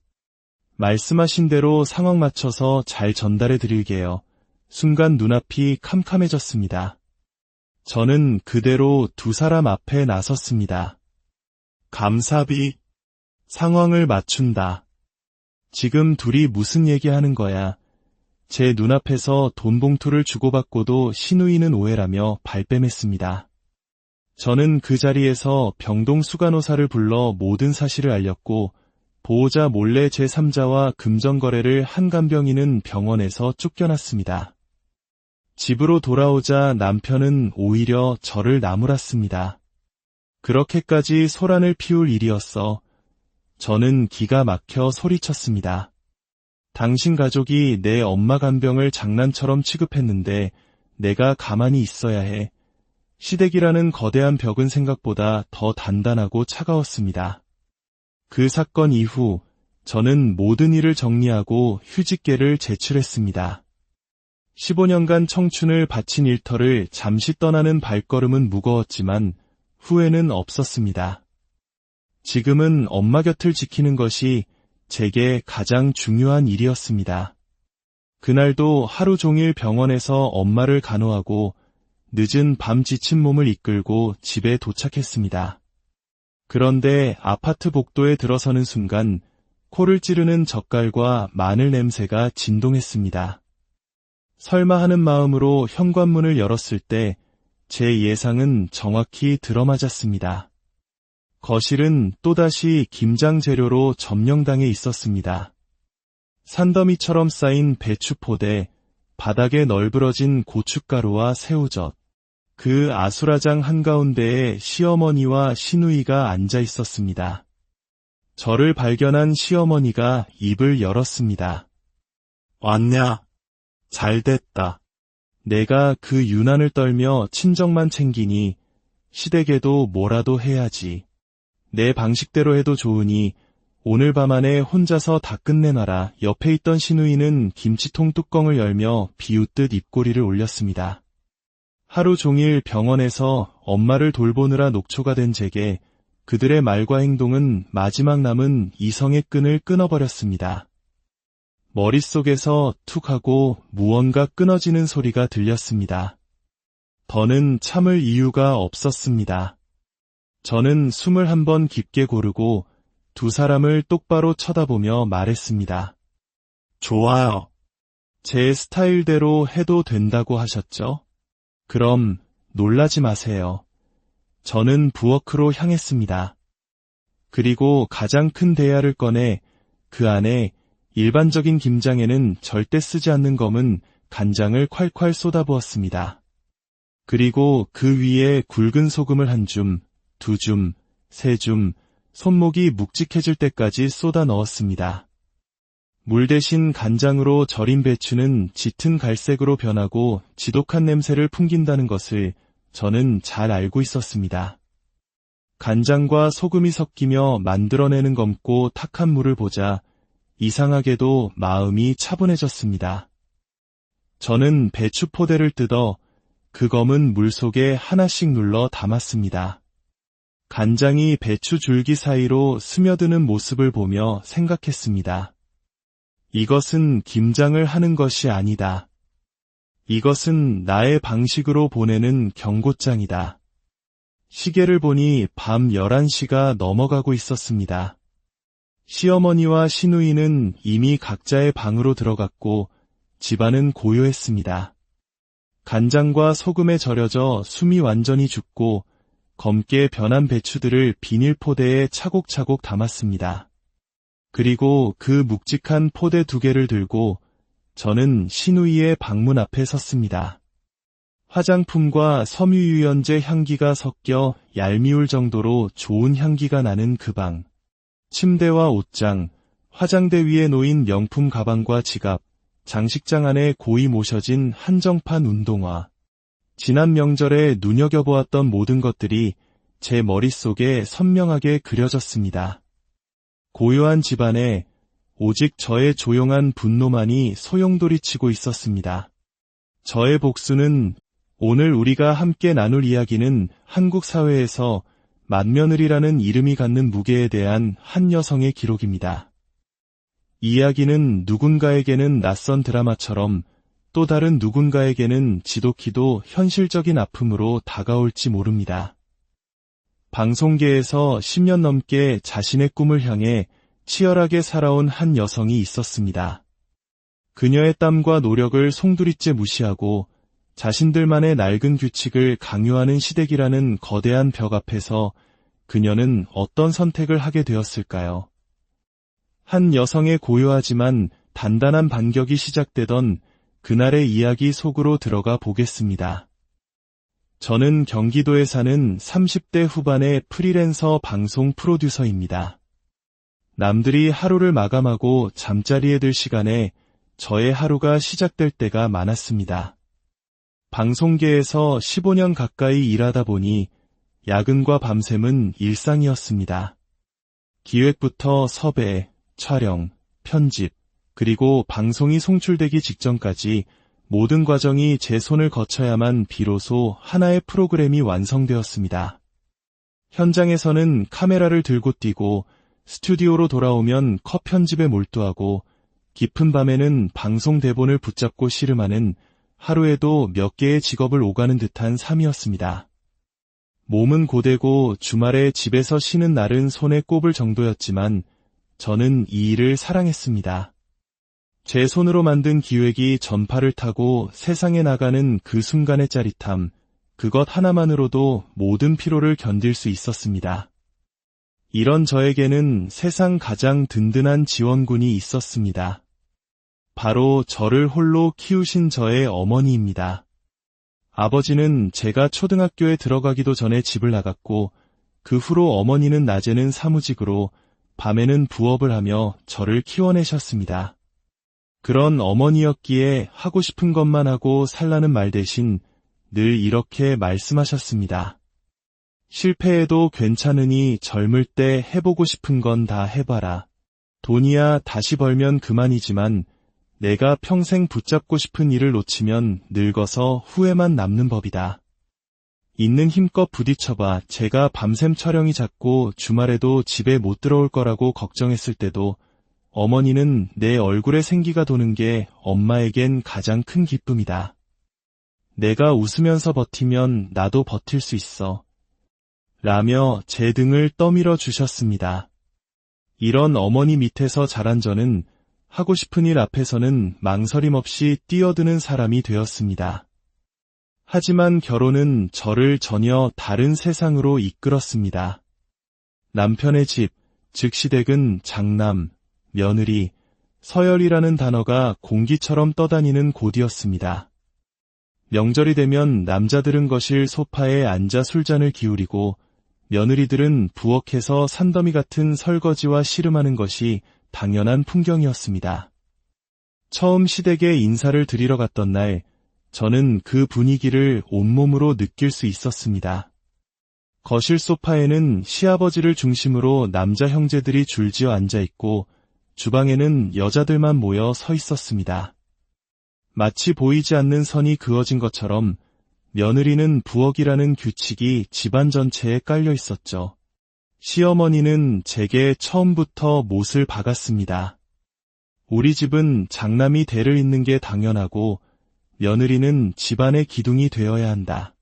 말씀하신 대로 상황 맞춰서 잘 전달해 드릴게요. 순간 눈앞이 캄캄해졌습니다. 저는 그대로 두 사람 앞에 나섰습니다. 감사비, 상황을 맞춘다. 지금 둘이 무슨 얘기하는 거야? 제 눈앞에서 돈 봉투를 주고받고도 시누이는 오해라며 발뺌했습니다. 저는 그 자리에서 병동 수간호사를 불러 모든 사실을 알렸고 보호자 몰래 제3자와 금전거래를 한 간병인은 병원에서 쫓겨났습니다. 집으로 돌아오자 남편은 오히려 저를 나무랐습니다. 그렇게까지 소란을 피울 일이었어. 저는 기가 막혀 소리쳤습니다. 당신 가족이 내 엄마 간병을 장난처럼 취급했는데 내가 가만히 있어야 해. 시댁이라는 거대한 벽은 생각보다 더 단단하고 차가웠습니다. 그 사건 이후 저는 모든 일을 정리하고 휴직계를 제출했습니다. 15년간 청춘을 바친 일터를 잠시 떠나는 발걸음은 무거웠지만 후회는 없었습니다. 지금은 엄마 곁을 지키는 것이 제게 가장 중요한 일이었습니다. 그날도 하루 종일 병원에서 엄마를 간호하고 늦은 밤 지친 몸을 이끌고 집에 도착했습니다. 그런데 아파트 복도에 들어서는 순간 코를 찌르는 젓갈과 마늘 냄새가 진동했습니다. 설마 하는 마음으로 현관문을 열었을 때 제 예상은 정확히 들어맞았습니다. 거실은 또다시 김장 재료로 점령당해 있었습니다. 산더미처럼 쌓인 배추포대, 바닥에 널브러진 고춧가루와 새우젓, 그 아수라장 한가운데에 시어머니와 시누이가 앉아 있었습니다. 저를 발견한 시어머니가 입을 열었습니다. 왔냐? 잘됐다. 내가 그 유난을 떨며 친정만 챙기니 시댁에도 뭐라도 해야지. 내 방식대로 해도 좋으니 오늘 밤 안에 혼자서 다 끝내놔라. 옆에 있던 시누이는 김치통 뚜껑을 열며 비웃듯 입꼬리를 올렸습니다. 하루 종일 병원에서 엄마를 돌보느라 녹초가 된 제게 그들의 말과 행동은 마지막 남은 이성의 끈을 끊어버렸습니다. 머릿속에서 툭 하고 무언가 끊어지는 소리가 들렸습니다. 더는 참을 이유가 없었습니다. 저는 숨을 한번 깊게 고르고 두 사람을 똑바로 쳐다보며 말했습니다. 좋아요. 제 스타일대로 해도 된다고 하셨죠? 그럼 놀라지 마세요. 저는 부엌으로 향했습니다. 그리고 가장 큰 대야를 꺼내 그 안에 일반적인 김장에는 절대 쓰지 않는 검은 간장을 콸콸 쏟아부었습니다. 그리고 그 위에 굵은 소금을 한 줌, 두 줌, 세 줌, 손목이 묵직해질 때까지 쏟아 넣었습니다. 물 대신 간장으로 절인 배추는 짙은 갈색으로 변하고 지독한 냄새를 풍긴다는 것을 저는 잘 알고 있었습니다. 간장과 소금이 섞이며 만들어내는 검고 탁한 물을 보자 이상하게도 마음이 차분해졌습니다. 저는 배추 포대를 뜯어 그 검은 물 속에 하나씩 눌러 담았습니다. 간장이 배추 줄기 사이로 스며드는 모습을 보며 생각했습니다. 이것은 김장을 하는 것이 아니다. 이것은 나의 방식으로 보내는 경고장이다. 시계를 보니 밤 11시가 넘어가고 있었습니다. 시어머니와 시누이는 이미 각자의 방으로 들어갔고 집안은 고요했습니다. 간장과 소금에 절여져 숨이 완전히 죽고 검게 변한 배추들을 비닐포대에 차곡차곡 담았습니다. 그리고 그 묵직한 포대 2개를 들고 저는 시누이의 방문 앞에 섰습니다. 화장품과 섬유유연제 향기가 섞여 얄미울 정도로 좋은 향기가 나는 그 방. 침대와 옷장, 화장대 위에 놓인 명품 가방과 지갑, 장식장 안에 고이 모셔진 한정판 운동화. 지난 명절에 눈여겨보았던 모든 것들이 제 머릿속에 선명하게 그려졌습니다. 고요한 집안에 오직 저의 조용한 분노만이 소용돌이치고 있었습니다. 저의 복수는 오늘 우리가 함께 나눌 이야기는 한국 사회에서 맏며느리라는 이름이 갖는 무게에 대한 한 여성의 기록입니다. 이야기는 누군가에게는 낯선 드라마처럼 또 다른 누군가에게는 지독히도 현실적인 아픔으로 다가올지 모릅니다. 방송계에서 10년 넘게 자신의 꿈을 향해 치열하게 살아온 한 여성이 있었습니다. 그녀의 땀과 노력을 송두리째 무시하고 자신들만의 낡은 규칙을 강요하는 시댁이라는 거대한 벽 앞에서 그녀는 어떤 선택을 하게 되었을까요? 한 여성의 고요하지만 단단한 반격이 시작되던 그날의 이야기 속으로 들어가 보겠습니다. 저는 경기도에 사는 30대 후반의 프리랜서 방송 프로듀서입니다. 남들이 하루를 마감하고 잠자리에 들 시간에 저의 하루가 시작될 때가 많았습니다. 방송계에서 15년 가까이 일하다 보니 야근과 밤샘은 일상이었습니다. 기획부터 섭외, 촬영, 편집, 그리고 방송이 송출되기 직전까지 모든 과정이 제 손을 거쳐야만 비로소 하나의 프로그램이 완성되었습니다. 현장에서는 카메라를 들고 뛰고 스튜디오로 돌아오면 컷 편집에 몰두하고 깊은 밤에는 방송 대본을 붙잡고 씨름하는 하루에도 몇 개의 직업을 오가는 듯한 삶이었습니다. 몸은 고되고 주말에 집에서 쉬는 날은 손에 꼽을 정도였지만 저는 이 일을 사랑했습니다. 제 손으로 만든 기획이 전파를 타고 세상에 나가는 그 순간의 짜릿함, 그것 하나만으로도 모든 피로를 견딜 수 있었습니다. 이런 저에게는 세상 가장 든든한 지원군이 있었습니다. 바로 저를 홀로 키우신 저의 어머니입니다. 아버지는 제가 초등학교에 들어가기도 전에 집을 나갔고 그 후로 어머니는 낮에는 사무직으로 밤에는 부업을 하며 저를 키워내셨습니다. 그런 어머니였기에 하고 싶은 것만 하고 살라는 말 대신 늘 이렇게 말씀하셨습니다. 실패해도 괜찮으니 젊을 때 해보고 싶은 건 다 해봐라. 돈이야 다시 벌면 그만이지만 내가 평생 붙잡고 싶은 일을 놓치면 늙어서 후회만 남는 법이다. 있는 힘껏 부딪혀봐. 제가 밤샘 촬영이 잦고 주말에도 집에 못 들어올 거라고 걱정했을 때도 어머니는 내 얼굴에 생기가 도는 게 엄마에겐 가장 큰 기쁨이다. 내가 웃으면서 버티면 나도 버틸 수 있어. 라며 제 등을 떠밀어 주셨습니다. 이런 어머니 밑에서 자란 저는 하고 싶은 일 앞에서는 망설임 없이 뛰어드는 사람이 되었습니다. 하지만 결혼은 저를 전혀 다른 세상으로 이끌었습니다. 남편의 집, 즉 시댁은 장남, 며느리, 서열이라는 단어가 공기처럼 떠다니는 곳이었습니다. 명절이 되면 남자들은 거실 소파에 앉아 술잔을 기울이고 며느리들은 부엌에서 산더미 같은 설거지와 씨름하는 것이 당연한 풍경이었습니다. 처음 시댁에 인사를 드리러 갔던 날, 저는 그 분위기를 온몸으로 느낄 수 있었습니다. 거실 소파에는 시아버지를 중심으로 남자 형제들이 줄지어 앉아있고 주방에는 여자들만 모여 서 있었습니다. 마치 보이지 않는 선이 그어진 것처럼 며느리는 부엌이라는 규칙이 집안 전체에 깔려 있었죠. 시어머니는 제게 처음부터 못을 박았습니다. 우리 집은 장남이 대를 잇는 게 당연하고 며느리는 집안의 기둥이 되어야 한다.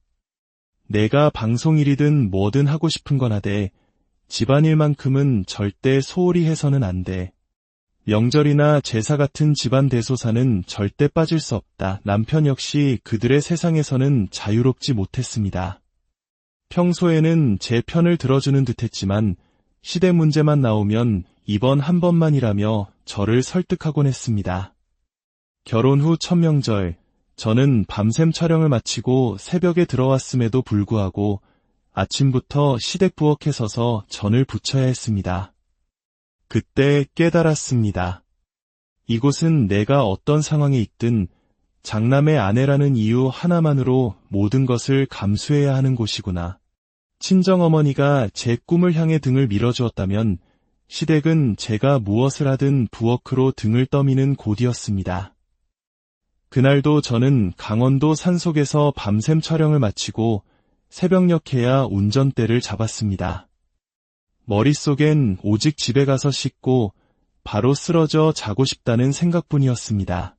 내가 방송일이든 뭐든 하고 싶은 건 하되 집안일만큼은 절대 소홀히 해서는 안 돼. 명절이나 제사 같은 집안 대소사는 절대 빠질 수 없다. 남편 역시 그들의 세상에서는 자유롭지 못했습니다. 평소에는 제 편을 들어주는 듯했지만 시댁 문제만 나오면 이번 한 번만이라며 저를 설득하곤 했습니다. 결혼 후 첫 명절, 저는 밤샘 촬영을 마치고 새벽에 들어왔음에도 불구하고 아침부터 시댁 부엌에 서서 전을 부쳐야 했습니다. 그때 깨달았습니다. 이곳은 내가 어떤 상황에 있든 장남의 아내라는 이유 하나만으로 모든 것을 감수해야 하는 곳이구나. 친정어머니가 제 꿈을 향해 등을 밀어주었다면 시댁은 제가 무엇을 하든 부엌으로 등을 떠미는 곳이었습니다. 그날도 저는 강원도 산속에서 밤샘 촬영을 마치고 새벽녘에야 운전대를 잡았습니다. 머릿속엔 오직 집에 가서 씻고 바로 쓰러져 자고 싶다는 생각뿐이었습니다.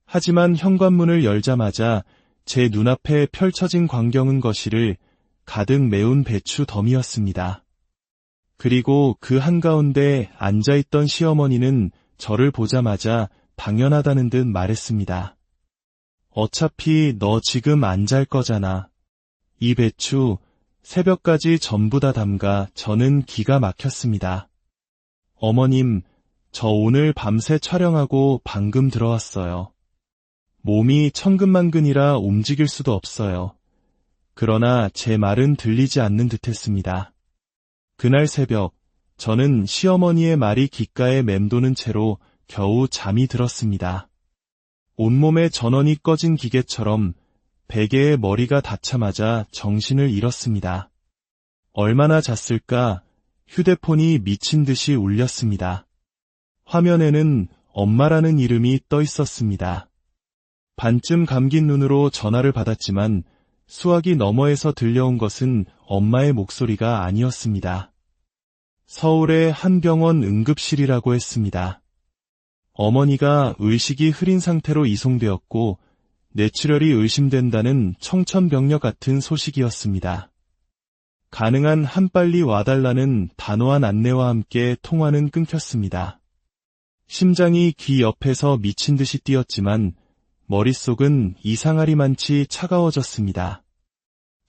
하지만 현관문을 열자마자 제 눈앞에 펼쳐진 광경은 거실을 가득 메운 배추 덤이었습니다. 그리고 그 한가운데 앉아있던 시어머니는 저를 보자마자 당연하다는 듯 말했습니다. 어차피 너 지금 안 잘 거잖아. 이 배추 새벽까지 전부 다 담가. 저는 기가 막혔습니다. 어머님, 저 오늘 밤새 촬영하고 방금 들어왔어요. 몸이 천근만근이라 움직일 수도 없어요. 그러나 제 말은 들리지 않는 듯했습니다. 그날 새벽, 저는 시어머니의 말이 귓가에 맴도는 채로 겨우 잠이 들었습니다. 온몸에 전원이 꺼진 기계처럼 베개에 머리가 닿자마자 정신을 잃었습니다. 얼마나 잤을까? 휴대폰이 미친 듯이 울렸습니다. 화면에는 엄마라는 이름이 떠 있었습니다. 반쯤 감긴 눈으로 전화를 받았지만 수화기 너머에서 들려온 것은 엄마의 목소리가 아니었습니다. 서울의 한 병원 응급실이라고 했습니다. 어머니가 의식이 흐린 상태로 이송되었고 뇌출혈이 의심된다는 청천벽력 같은 소식이었습니다. 가능한 한 빨리 와달라는 단호한 안내와 함께 통화는 끊겼습니다. 심장이 귀 옆에서 미친 듯이 뛰었지만 머릿속은 이상하리만치 차가워졌습니다.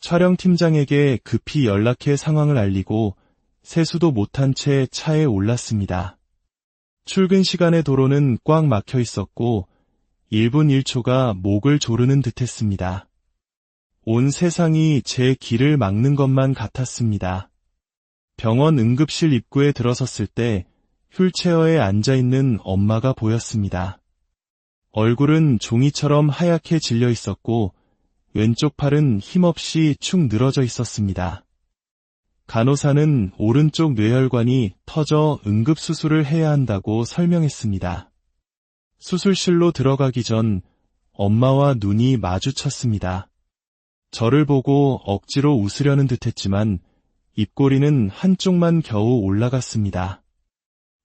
촬영팀장에게 급히 연락해 상황을 알리고 세수도 못한 채 차에 올랐습니다. 출근 시간에 도로는 꽉 막혀 있었고 1분 1초가 목을 조르는 듯했습니다. 온 세상이 제 길을 막는 것만 같았습니다. 병원 응급실 입구에 들어섰을 때 휠체어에 앉아있는 엄마가 보였습니다. 얼굴은 종이처럼 하얗게 질려 있었고 왼쪽 팔은 힘없이 축 늘어져 있었습니다. 간호사는 오른쪽 뇌혈관이 터져 응급수술을 해야 한다고 설명했습니다. 수술실로 들어가기 전 엄마와 눈이 마주쳤습니다. 저를 보고 억지로 웃으려는 듯했지만 입꼬리는 한쪽만 겨우 올라갔습니다.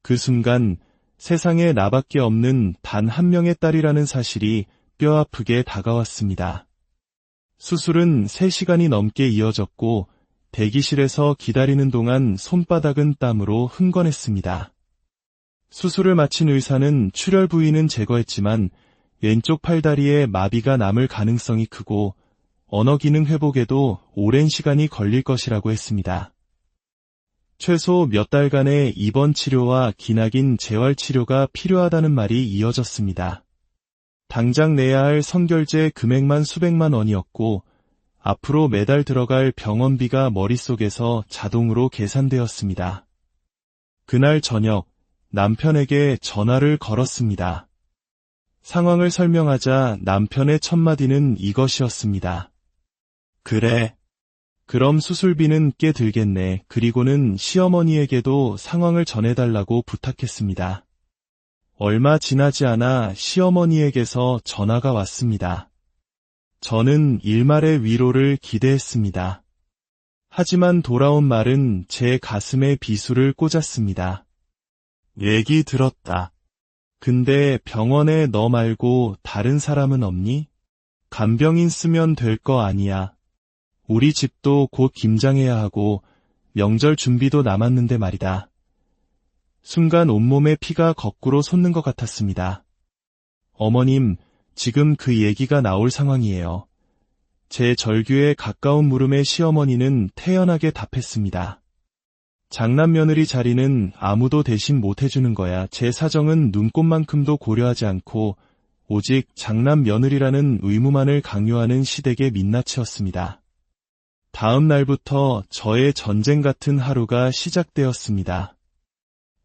그 순간 세상에 나밖에 없는 단 한 명의 딸이라는 사실이 뼈아프게 다가왔습니다. 수술은 3시간이 넘게 이어졌고 대기실에서 기다리는 동안 손바닥은 땀으로 흥건했습니다. 수술을 마친 의사는 출혈 부위는 제거했지만 왼쪽 팔다리에 마비가 남을 가능성이 크고 언어 기능 회복에도 오랜 시간이 걸릴 것이라고 했습니다. 최소 몇 달간의 입원 치료와 기나긴 재활 치료가 필요하다는 말이 이어졌습니다. 당장 내야 할 선결제 금액만 수백만 원이었고 앞으로 매달 들어갈 병원비가 머릿속에서 자동으로 계산되었습니다. 그날 저녁 남편에게 전화를 걸었습니다. 상황을 설명하자 남편의 첫마디는 이것이었습니다. 그래. 그럼 수술비는 꽤 들겠네. 그리고는 시어머니에게도 상황을 전해달라고 부탁했습니다. 얼마 지나지 않아 시어머니에게서 전화가 왔습니다. 저는 일말의 위로를 기대했습니다. 하지만 돌아온 말은 제 가슴에 비수를 꽂았습니다. 얘기 들었다. 근데 병원에 너 말고 다른 사람은 없니? 간병인 쓰면 될 거 아니야. 우리 집도 곧 김장해야 하고 명절 준비도 남았는데 말이다. 순간 온몸에 피가 거꾸로 솟는 것 같았습니다. 어머님, 지금 그 얘기가 나올 상황이에요. 제 절규에 가까운 물음에 시어머니는 태연하게 답했습니다. 장남 며느리 자리는 아무도 대신 못해주는 거야. 제 사정은 눈꼽만큼도 고려하지 않고 오직 장남 며느리라는 의무만을 강요하는 시댁의 민낯이었습니다. 다음 날부터 저의 전쟁 같은 하루가 시작되었습니다.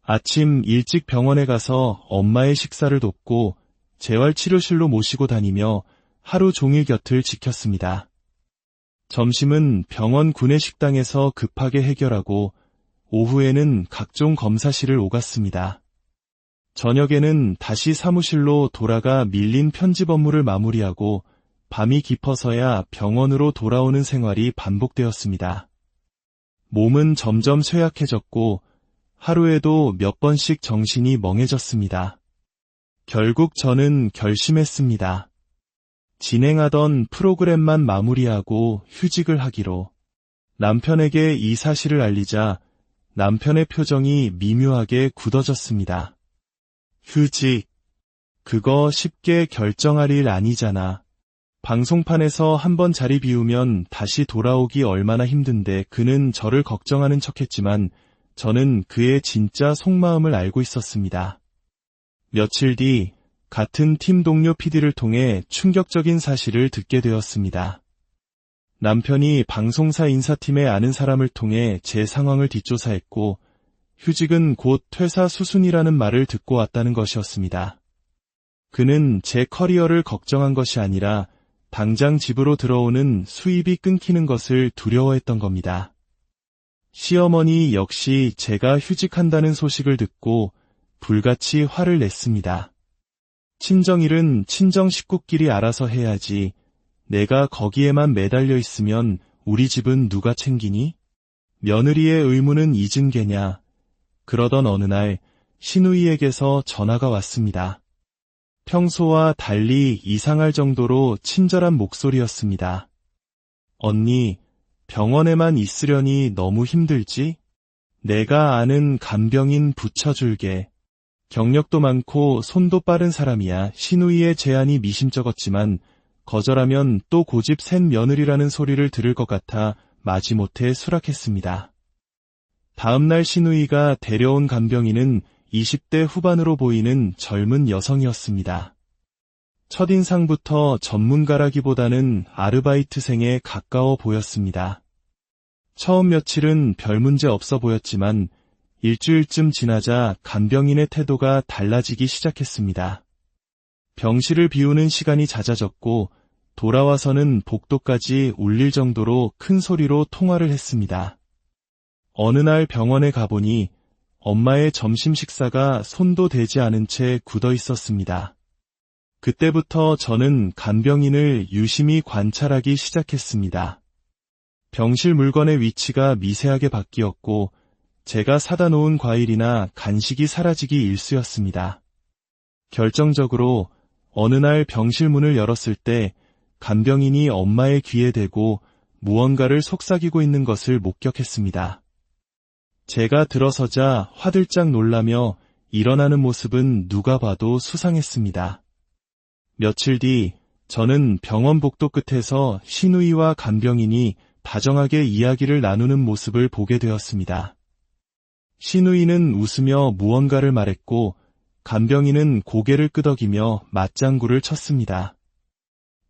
아침 일찍 병원에 가서 엄마의 식사를 돕고 재활치료실로 모시고 다니며 하루 종일 곁을 지켰습니다. 점심은 병원 구내식당에서 급하게 해결하고 오후에는 각종 검사실을 오갔습니다. 저녁에는 다시 사무실로 돌아가 밀린 편집 업무를 마무리하고 밤이 깊어서야 병원으로 돌아오는 생활이 반복되었습니다. 몸은 점점 쇠약해졌고 하루에도 몇 번씩 정신이 멍해졌습니다. 결국 저는 결심했습니다. 진행하던 프로그램만 마무리하고 휴직을 하기로. 남편에게 이 사실을 알리자 남편의 표정이 미묘하게 굳어졌습니다. 휴직. 그거 쉽게 결정할 일 아니잖아. 방송판에서 한번 자리 비우면 다시 돌아오기 얼마나 힘든데. 그는 저를 걱정하는 척했지만 저는 그의 진짜 속마음을 알고 있었습니다. 며칠 뒤 같은 팀 동료 PD를 통해 충격적인 사실을 듣게 되었습니다. 남편이 방송사 인사팀의 아는 사람을 통해 제 상황을 뒷조사했고 휴직은 곧 퇴사 수순이라는 말을 듣고 왔다는 것이었습니다. 그는 제 커리어를 걱정한 것이 아니라 당장 집으로 들어오는 수입이 끊기는 것을 두려워했던 겁니다. 시어머니 역시 제가 휴직한다는 소식을 듣고 불같이 화를 냈습니다. 친정일은 친정 식구끼리 알아서 해야지. 내가 거기에만 매달려 있으면 우리 집은 누가 챙기니? 며느리의 의무는 잊은 게냐. 그러던 어느 날 시누이에게서 전화가 왔습니다. 평소와 달리 이상할 정도로 친절한 목소리였습니다. 언니, 병원에만 있으려니 너무 힘들지? 내가 아는 간병인 붙여줄게. 경력도 많고 손도 빠른 사람이야. 신우이의 제안이 미심쩍었지만 거절하면 또 고집 센 며느리라는 소리를 들을 것 같아 마지못해 수락했습니다. 다음날 신우이가 데려온 간병인은 20대 후반으로 보이는 젊은 여성이었습니다. 첫인상부터 전문가라기보다는 아르바이트생에 가까워 보였습니다. 처음 며칠은 별 문제 없어 보였지만 일주일쯤 지나자 간병인의 태도가 달라지기 시작했습니다. 병실을 비우는 시간이 잦아졌고 돌아와서는 복도까지 울릴 정도로 큰 소리로 통화를 했습니다. 어느 날 병원에 가보니 엄마의 점심 식사가 손도 대지 않은 채 굳어 있었습니다. 그때부터 저는 간병인을 유심히 관찰하기 시작했습니다. 병실 물건의 위치가 미세하게 바뀌었고 제가 사다 놓은 과일이나 간식이 사라지기 일쑤였습니다. 결정적으로 어느 날 병실 문을 열었을 때 간병인이 엄마의 귀에 대고 무언가를 속삭이고 있는 것을 목격했습니다. 제가 들어서자 화들짝 놀라며 일어나는 모습은 누가 봐도 수상했습니다. 며칠 뒤 저는 병원 복도 끝에서 신우이와 간병인이 다정하게 이야기를 나누는 모습을 보게 되었습니다. 신우이는 웃으며 무언가를 말했고 간병인은 고개를 끄덕이며 맞장구를 쳤습니다.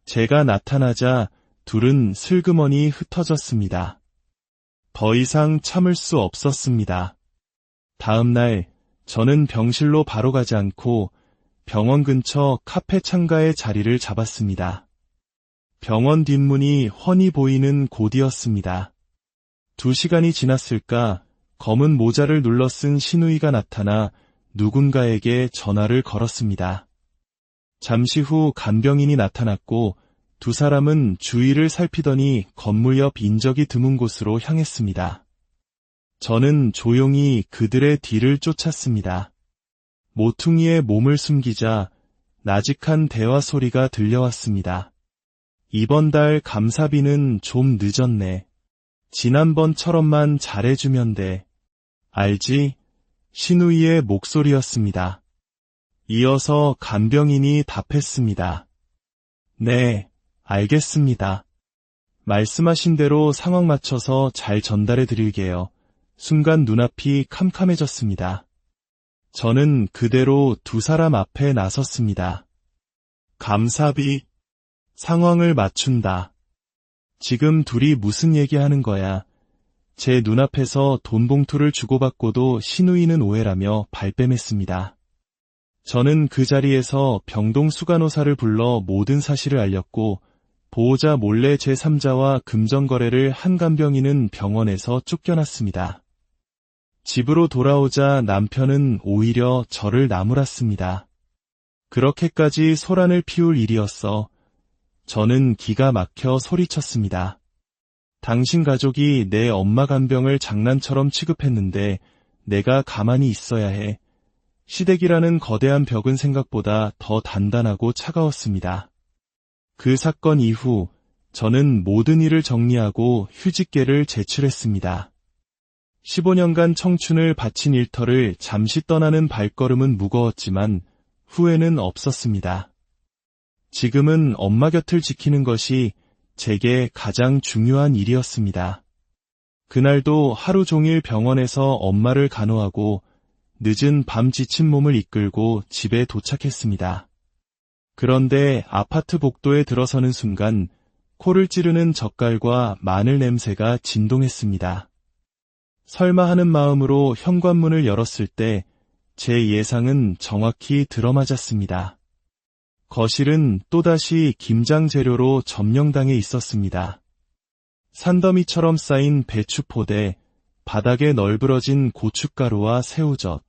제가 나타나자 둘은 슬그머니 흩어졌습니다. 더 이상 참을 수 없었습니다. 다음 날 저는 병실로 바로 가지 않고 병원 근처 카페 창가에 자리를 잡았습니다. 병원 뒷문이 훤히 보이는 곳이었습니다. 2시간이 지났을까 검은 모자를 눌러 쓴 신우이가 나타나 누군가에게 전화를 걸었습니다. 잠시 후 간병인이 나타났고 두 사람은 주위를 살피더니 건물 옆 인적이 드문 곳으로 향했습니다. 저는 조용히 그들의 뒤를 쫓았습니다. 모퉁이에 몸을 숨기자 나직한 대화 소리가 들려왔습니다. 이번 달 감사비는 좀 늦었네. 지난번처럼만 잘해주면 돼. 알지? 신우이의 목소리였습니다. 이어서 간병인이 답했습니다. 네, 알겠습니다. 말씀하신 대로 상황 맞춰서 잘 전달해 드릴게요. 순간 눈앞이 캄캄해졌습니다. 저는 그대로 두 사람 앞에 나섰습니다. 감사비, 상황을 맞춘다. 지금 둘이 무슨 얘기하는 거야? 제 눈앞에서 돈 봉투를 주고받고도 신우이는 오해라며 발뺌했습니다. 저는 그 자리에서 병동 수간호사를 불러 모든 사실을 알렸고 보호자 몰래 제3자와 금전거래를 한 간병인은 병원에서 쫓겨났습니다. 집으로 돌아오자 남편은 오히려 저를 나무랐습니다. 그렇게까지 소란을 피울 일이었어. 저는 기가 막혀 소리쳤습니다. 당신 가족이 내 엄마 간병을 장난처럼 취급했는데 내가 가만히 있어야 해. 시댁이라는 거대한 벽은 생각보다 더 단단하고 차가웠습니다. 그 사건 이후 저는 모든 일을 정리하고 휴직계를 제출했습니다. 15년간 청춘을 바친 일터를 잠시 떠나는 발걸음은 무거웠지만 후회는 없었습니다. 지금은 엄마 곁을 지키는 것이 제게 가장 중요한 일이었습니다. 그날도 하루 종일 병원에서 엄마를 간호하고 늦은 밤 지친 몸을 이끌고 집에 도착했습니다. 그런데 아파트 복도에 들어서는 순간 코를 찌르는 젓갈과 마늘 냄새가 진동했습니다. 설마 하는 마음으로 현관문을 열었을 때 제 예상은 정확히 들어맞았습니다. 거실은 또다시 김장 재료로 점령당해 있었습니다. 산더미처럼 쌓인 배추포대, 바닥에 널브러진 고춧가루와 새우젓,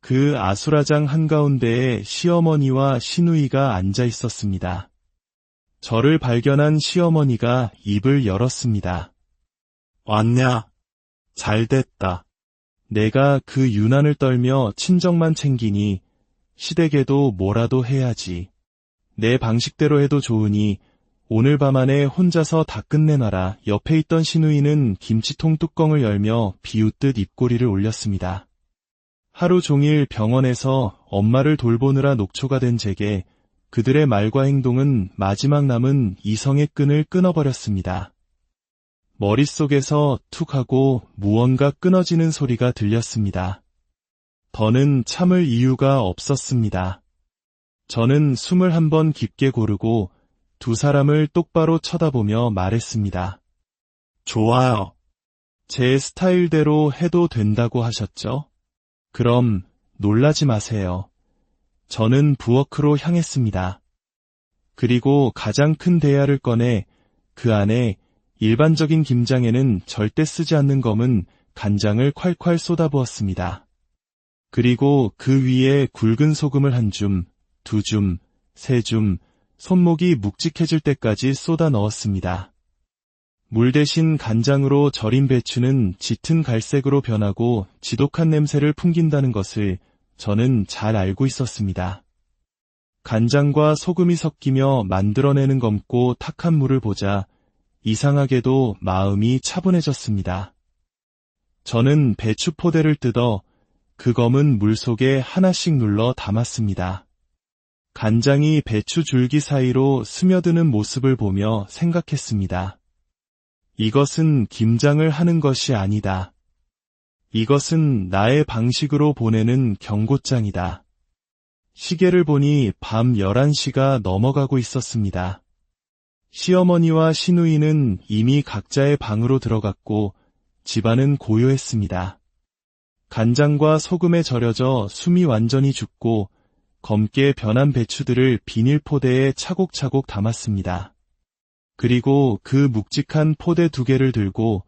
그 아수라장 한가운데에 시어머니와 시누이가 앉아 있었습니다. 저를 발견한 시어머니가 입을 열었습니다. 왔냐? 잘됐다. 내가 그 유난을 떨며 친정만 챙기니 시댁에도 뭐라도 해야지. 내 방식대로 해도 좋으니 오늘 밤 안에 혼자서 다 끝내놔라. 옆에 있던 시누이는 김치통 뚜껑을 열며 비웃듯 입꼬리를 올렸습니다. 하루 종일 병원에서 엄마를 돌보느라 녹초가 된 제게 그들의 말과 행동은 마지막 남은 이성의 끈을 끊어버렸습니다. 머릿속에서 툭 하고 무언가 끊어지는 소리가 들렸습니다. 더는 참을 이유가 없었습니다. 저는 숨을 한번 깊게 고르고 두 사람을 똑바로 쳐다보며 말했습니다. 좋아요. 제 스타일대로 해도 된다고 하셨죠? 그럼 놀라지 마세요. 저는 부엌으로 향했습니다. 그리고 가장 큰 대야를 꺼내 그 안에 일반적인 김장에는 절대 쓰지 않는 검은 간장을 콸콸 쏟아부었습니다. 그리고 그 위에 굵은 소금을 한 줌, 두 줌, 세 줌, 손목이 묵직해질 때까지 쏟아 넣었습니다. 물 대신 간장으로 절인 배추는 짙은 갈색으로 변하고 지독한 냄새를 풍긴다는 것을 저는 잘 알고 있었습니다. 간장과 소금이 섞이며 만들어내는 검고 탁한 물을 보자 이상하게도 마음이 차분해졌습니다. 저는 배추 포대를 뜯어 그 검은 물 속에 하나씩 눌러 담았습니다. 간장이 배추 줄기 사이로 스며드는 모습을 보며 생각했습니다. 이것은 김장을 하는 것이 아니다. 이것은 나의 방식으로 보내는 경고장이다. 시계를 보니 밤 11시가 넘어가고 있었습니다. 시어머니와 시누이는 이미 각자의 방으로 들어갔고 집안은 고요했습니다. 간장과 소금에 절여져 숨이 완전히 죽고 검게 변한 배추들을 비닐 포대에 차곡차곡 담았습니다. 그리고 그 묵직한 포대 2개를 들고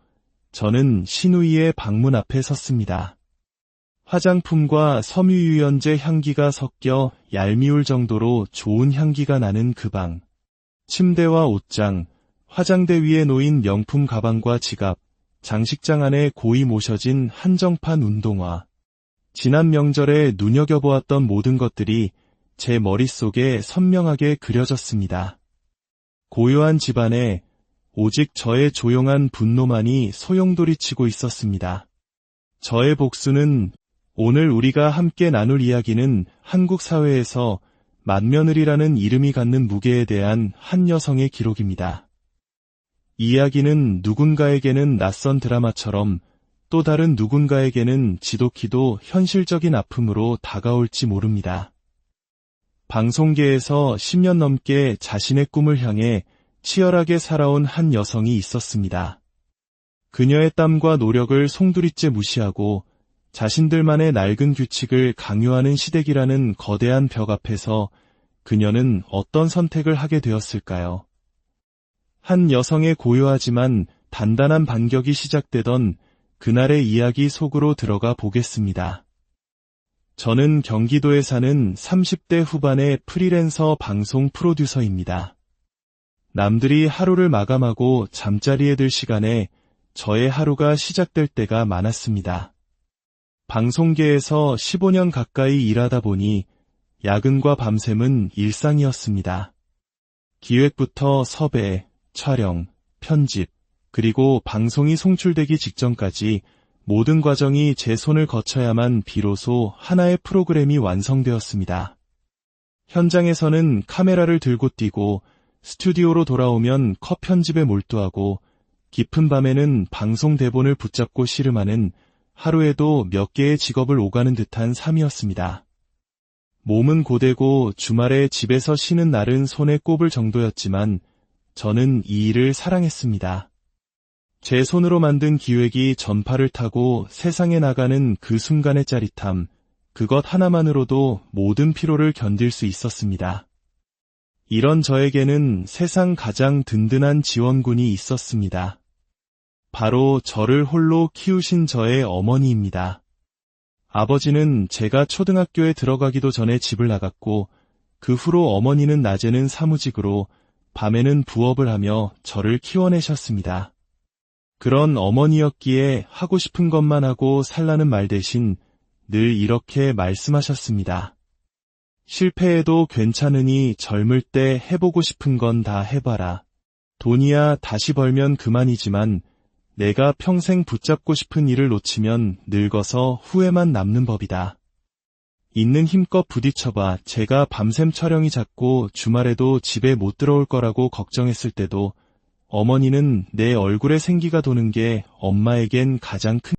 저는 시누이의 방문 앞에 섰습니다. 화장품과 섬유유연제 향기가 섞여 얄미울 정도로 좋은 향기가 나는 그 방. 침대와 옷장, 화장대 위에 놓인 명품 가방과 지갑, 장식장 안에 고이 모셔진 한정판 운동화. 지난 명절에 눈여겨보았던 모든 것들이 제 머릿속에 선명하게 그려졌습니다. 고요한 집안에 오직 저의 조용한 분노만이 소용돌이치고 있었습니다. 저의 복수는 오늘 우리가 함께 나눌 이야기는 한국 사회에서 맏며느리라는 이름이 갖는 무게에 대한 한 여성의 기록입니다. 이야기는 누군가에게는 낯선 드라마처럼 또 다른 누군가에게는 지독히도 현실적인 아픔으로 다가올지 모릅니다. 방송계에서 10년 넘게 자신의 꿈을 향해 치열하게 살아온 한 여성이 있었습니다. 그녀의 땀과 노력을 송두리째 무시하고 자신들만의 낡은 규칙을 강요하는 시댁이라는 거대한 벽 앞에서 그녀는 어떤 선택을 하게 되었을까요? 한 여성의 고요하지만 단단한 반격이 시작되던 그날의 이야기 속으로 들어가 보겠습니다. 저는 경기도에 사는 30대 후반의 프리랜서 방송 프로듀서입니다. 남들이 하루를 마감하고 잠자리에 들 시간에 저의 하루가 시작될 때가 많았습니다. 방송계에서 15년 가까이 일하다 보니 야근과 밤샘은 일상이었습니다. 기획부터 섭외, 촬영, 편집, 그리고 방송이 송출되기 직전까지 모든 과정이 제 손을 거쳐야만 비로소 하나의 프로그램이 완성되었습니다. 현장에서는 카메라를 들고 뛰고 스튜디오로 돌아오면 컷 편집에 몰두하고 깊은 밤에는 방송 대본을 붙잡고 씨름하는 하루에도 몇 개의 직업을 오가는 듯한 삶이었습니다. 몸은 고되고 주말에 집에서 쉬는 날은 손에 꼽을 정도였지만 저는 이 일을 사랑했습니다. 제 손으로 만든 기획이 전파를 타고 세상에 나가는 그 순간의 짜릿함, 그것 하나만으로도 모든 피로를 견딜 수 있었습니다. 이런 저에게는 세상 가장 든든한 지원군이 있었습니다. 바로 저를 홀로 키우신 저의 어머니입니다. 아버지는 제가 초등학교에 들어가기도 전에 집을 나갔고 그 후로 어머니는 낮에는 사무직으로 밤에는 부업을 하며 저를 키워내셨습니다. 그런 어머니였기에 하고 싶은 것만 하고 살라는 말 대신 늘 이렇게 말씀하셨습니다. 실패해도 괜찮으니 젊을 때 해보고 싶은 건 다 해봐라. 돈이야 다시 벌면 그만이지만 내가 평생 붙잡고 싶은 일을 놓치면 늙어서 후회만 남는 법이다. 있는 힘껏 부딪혀봐. 제가 밤샘 촬영이 잦고 주말에도 집에 못 들어올 거라고 걱정했을 때도 어머니는 내 얼굴에 생기가 도는 게 엄마에겐 가장 큰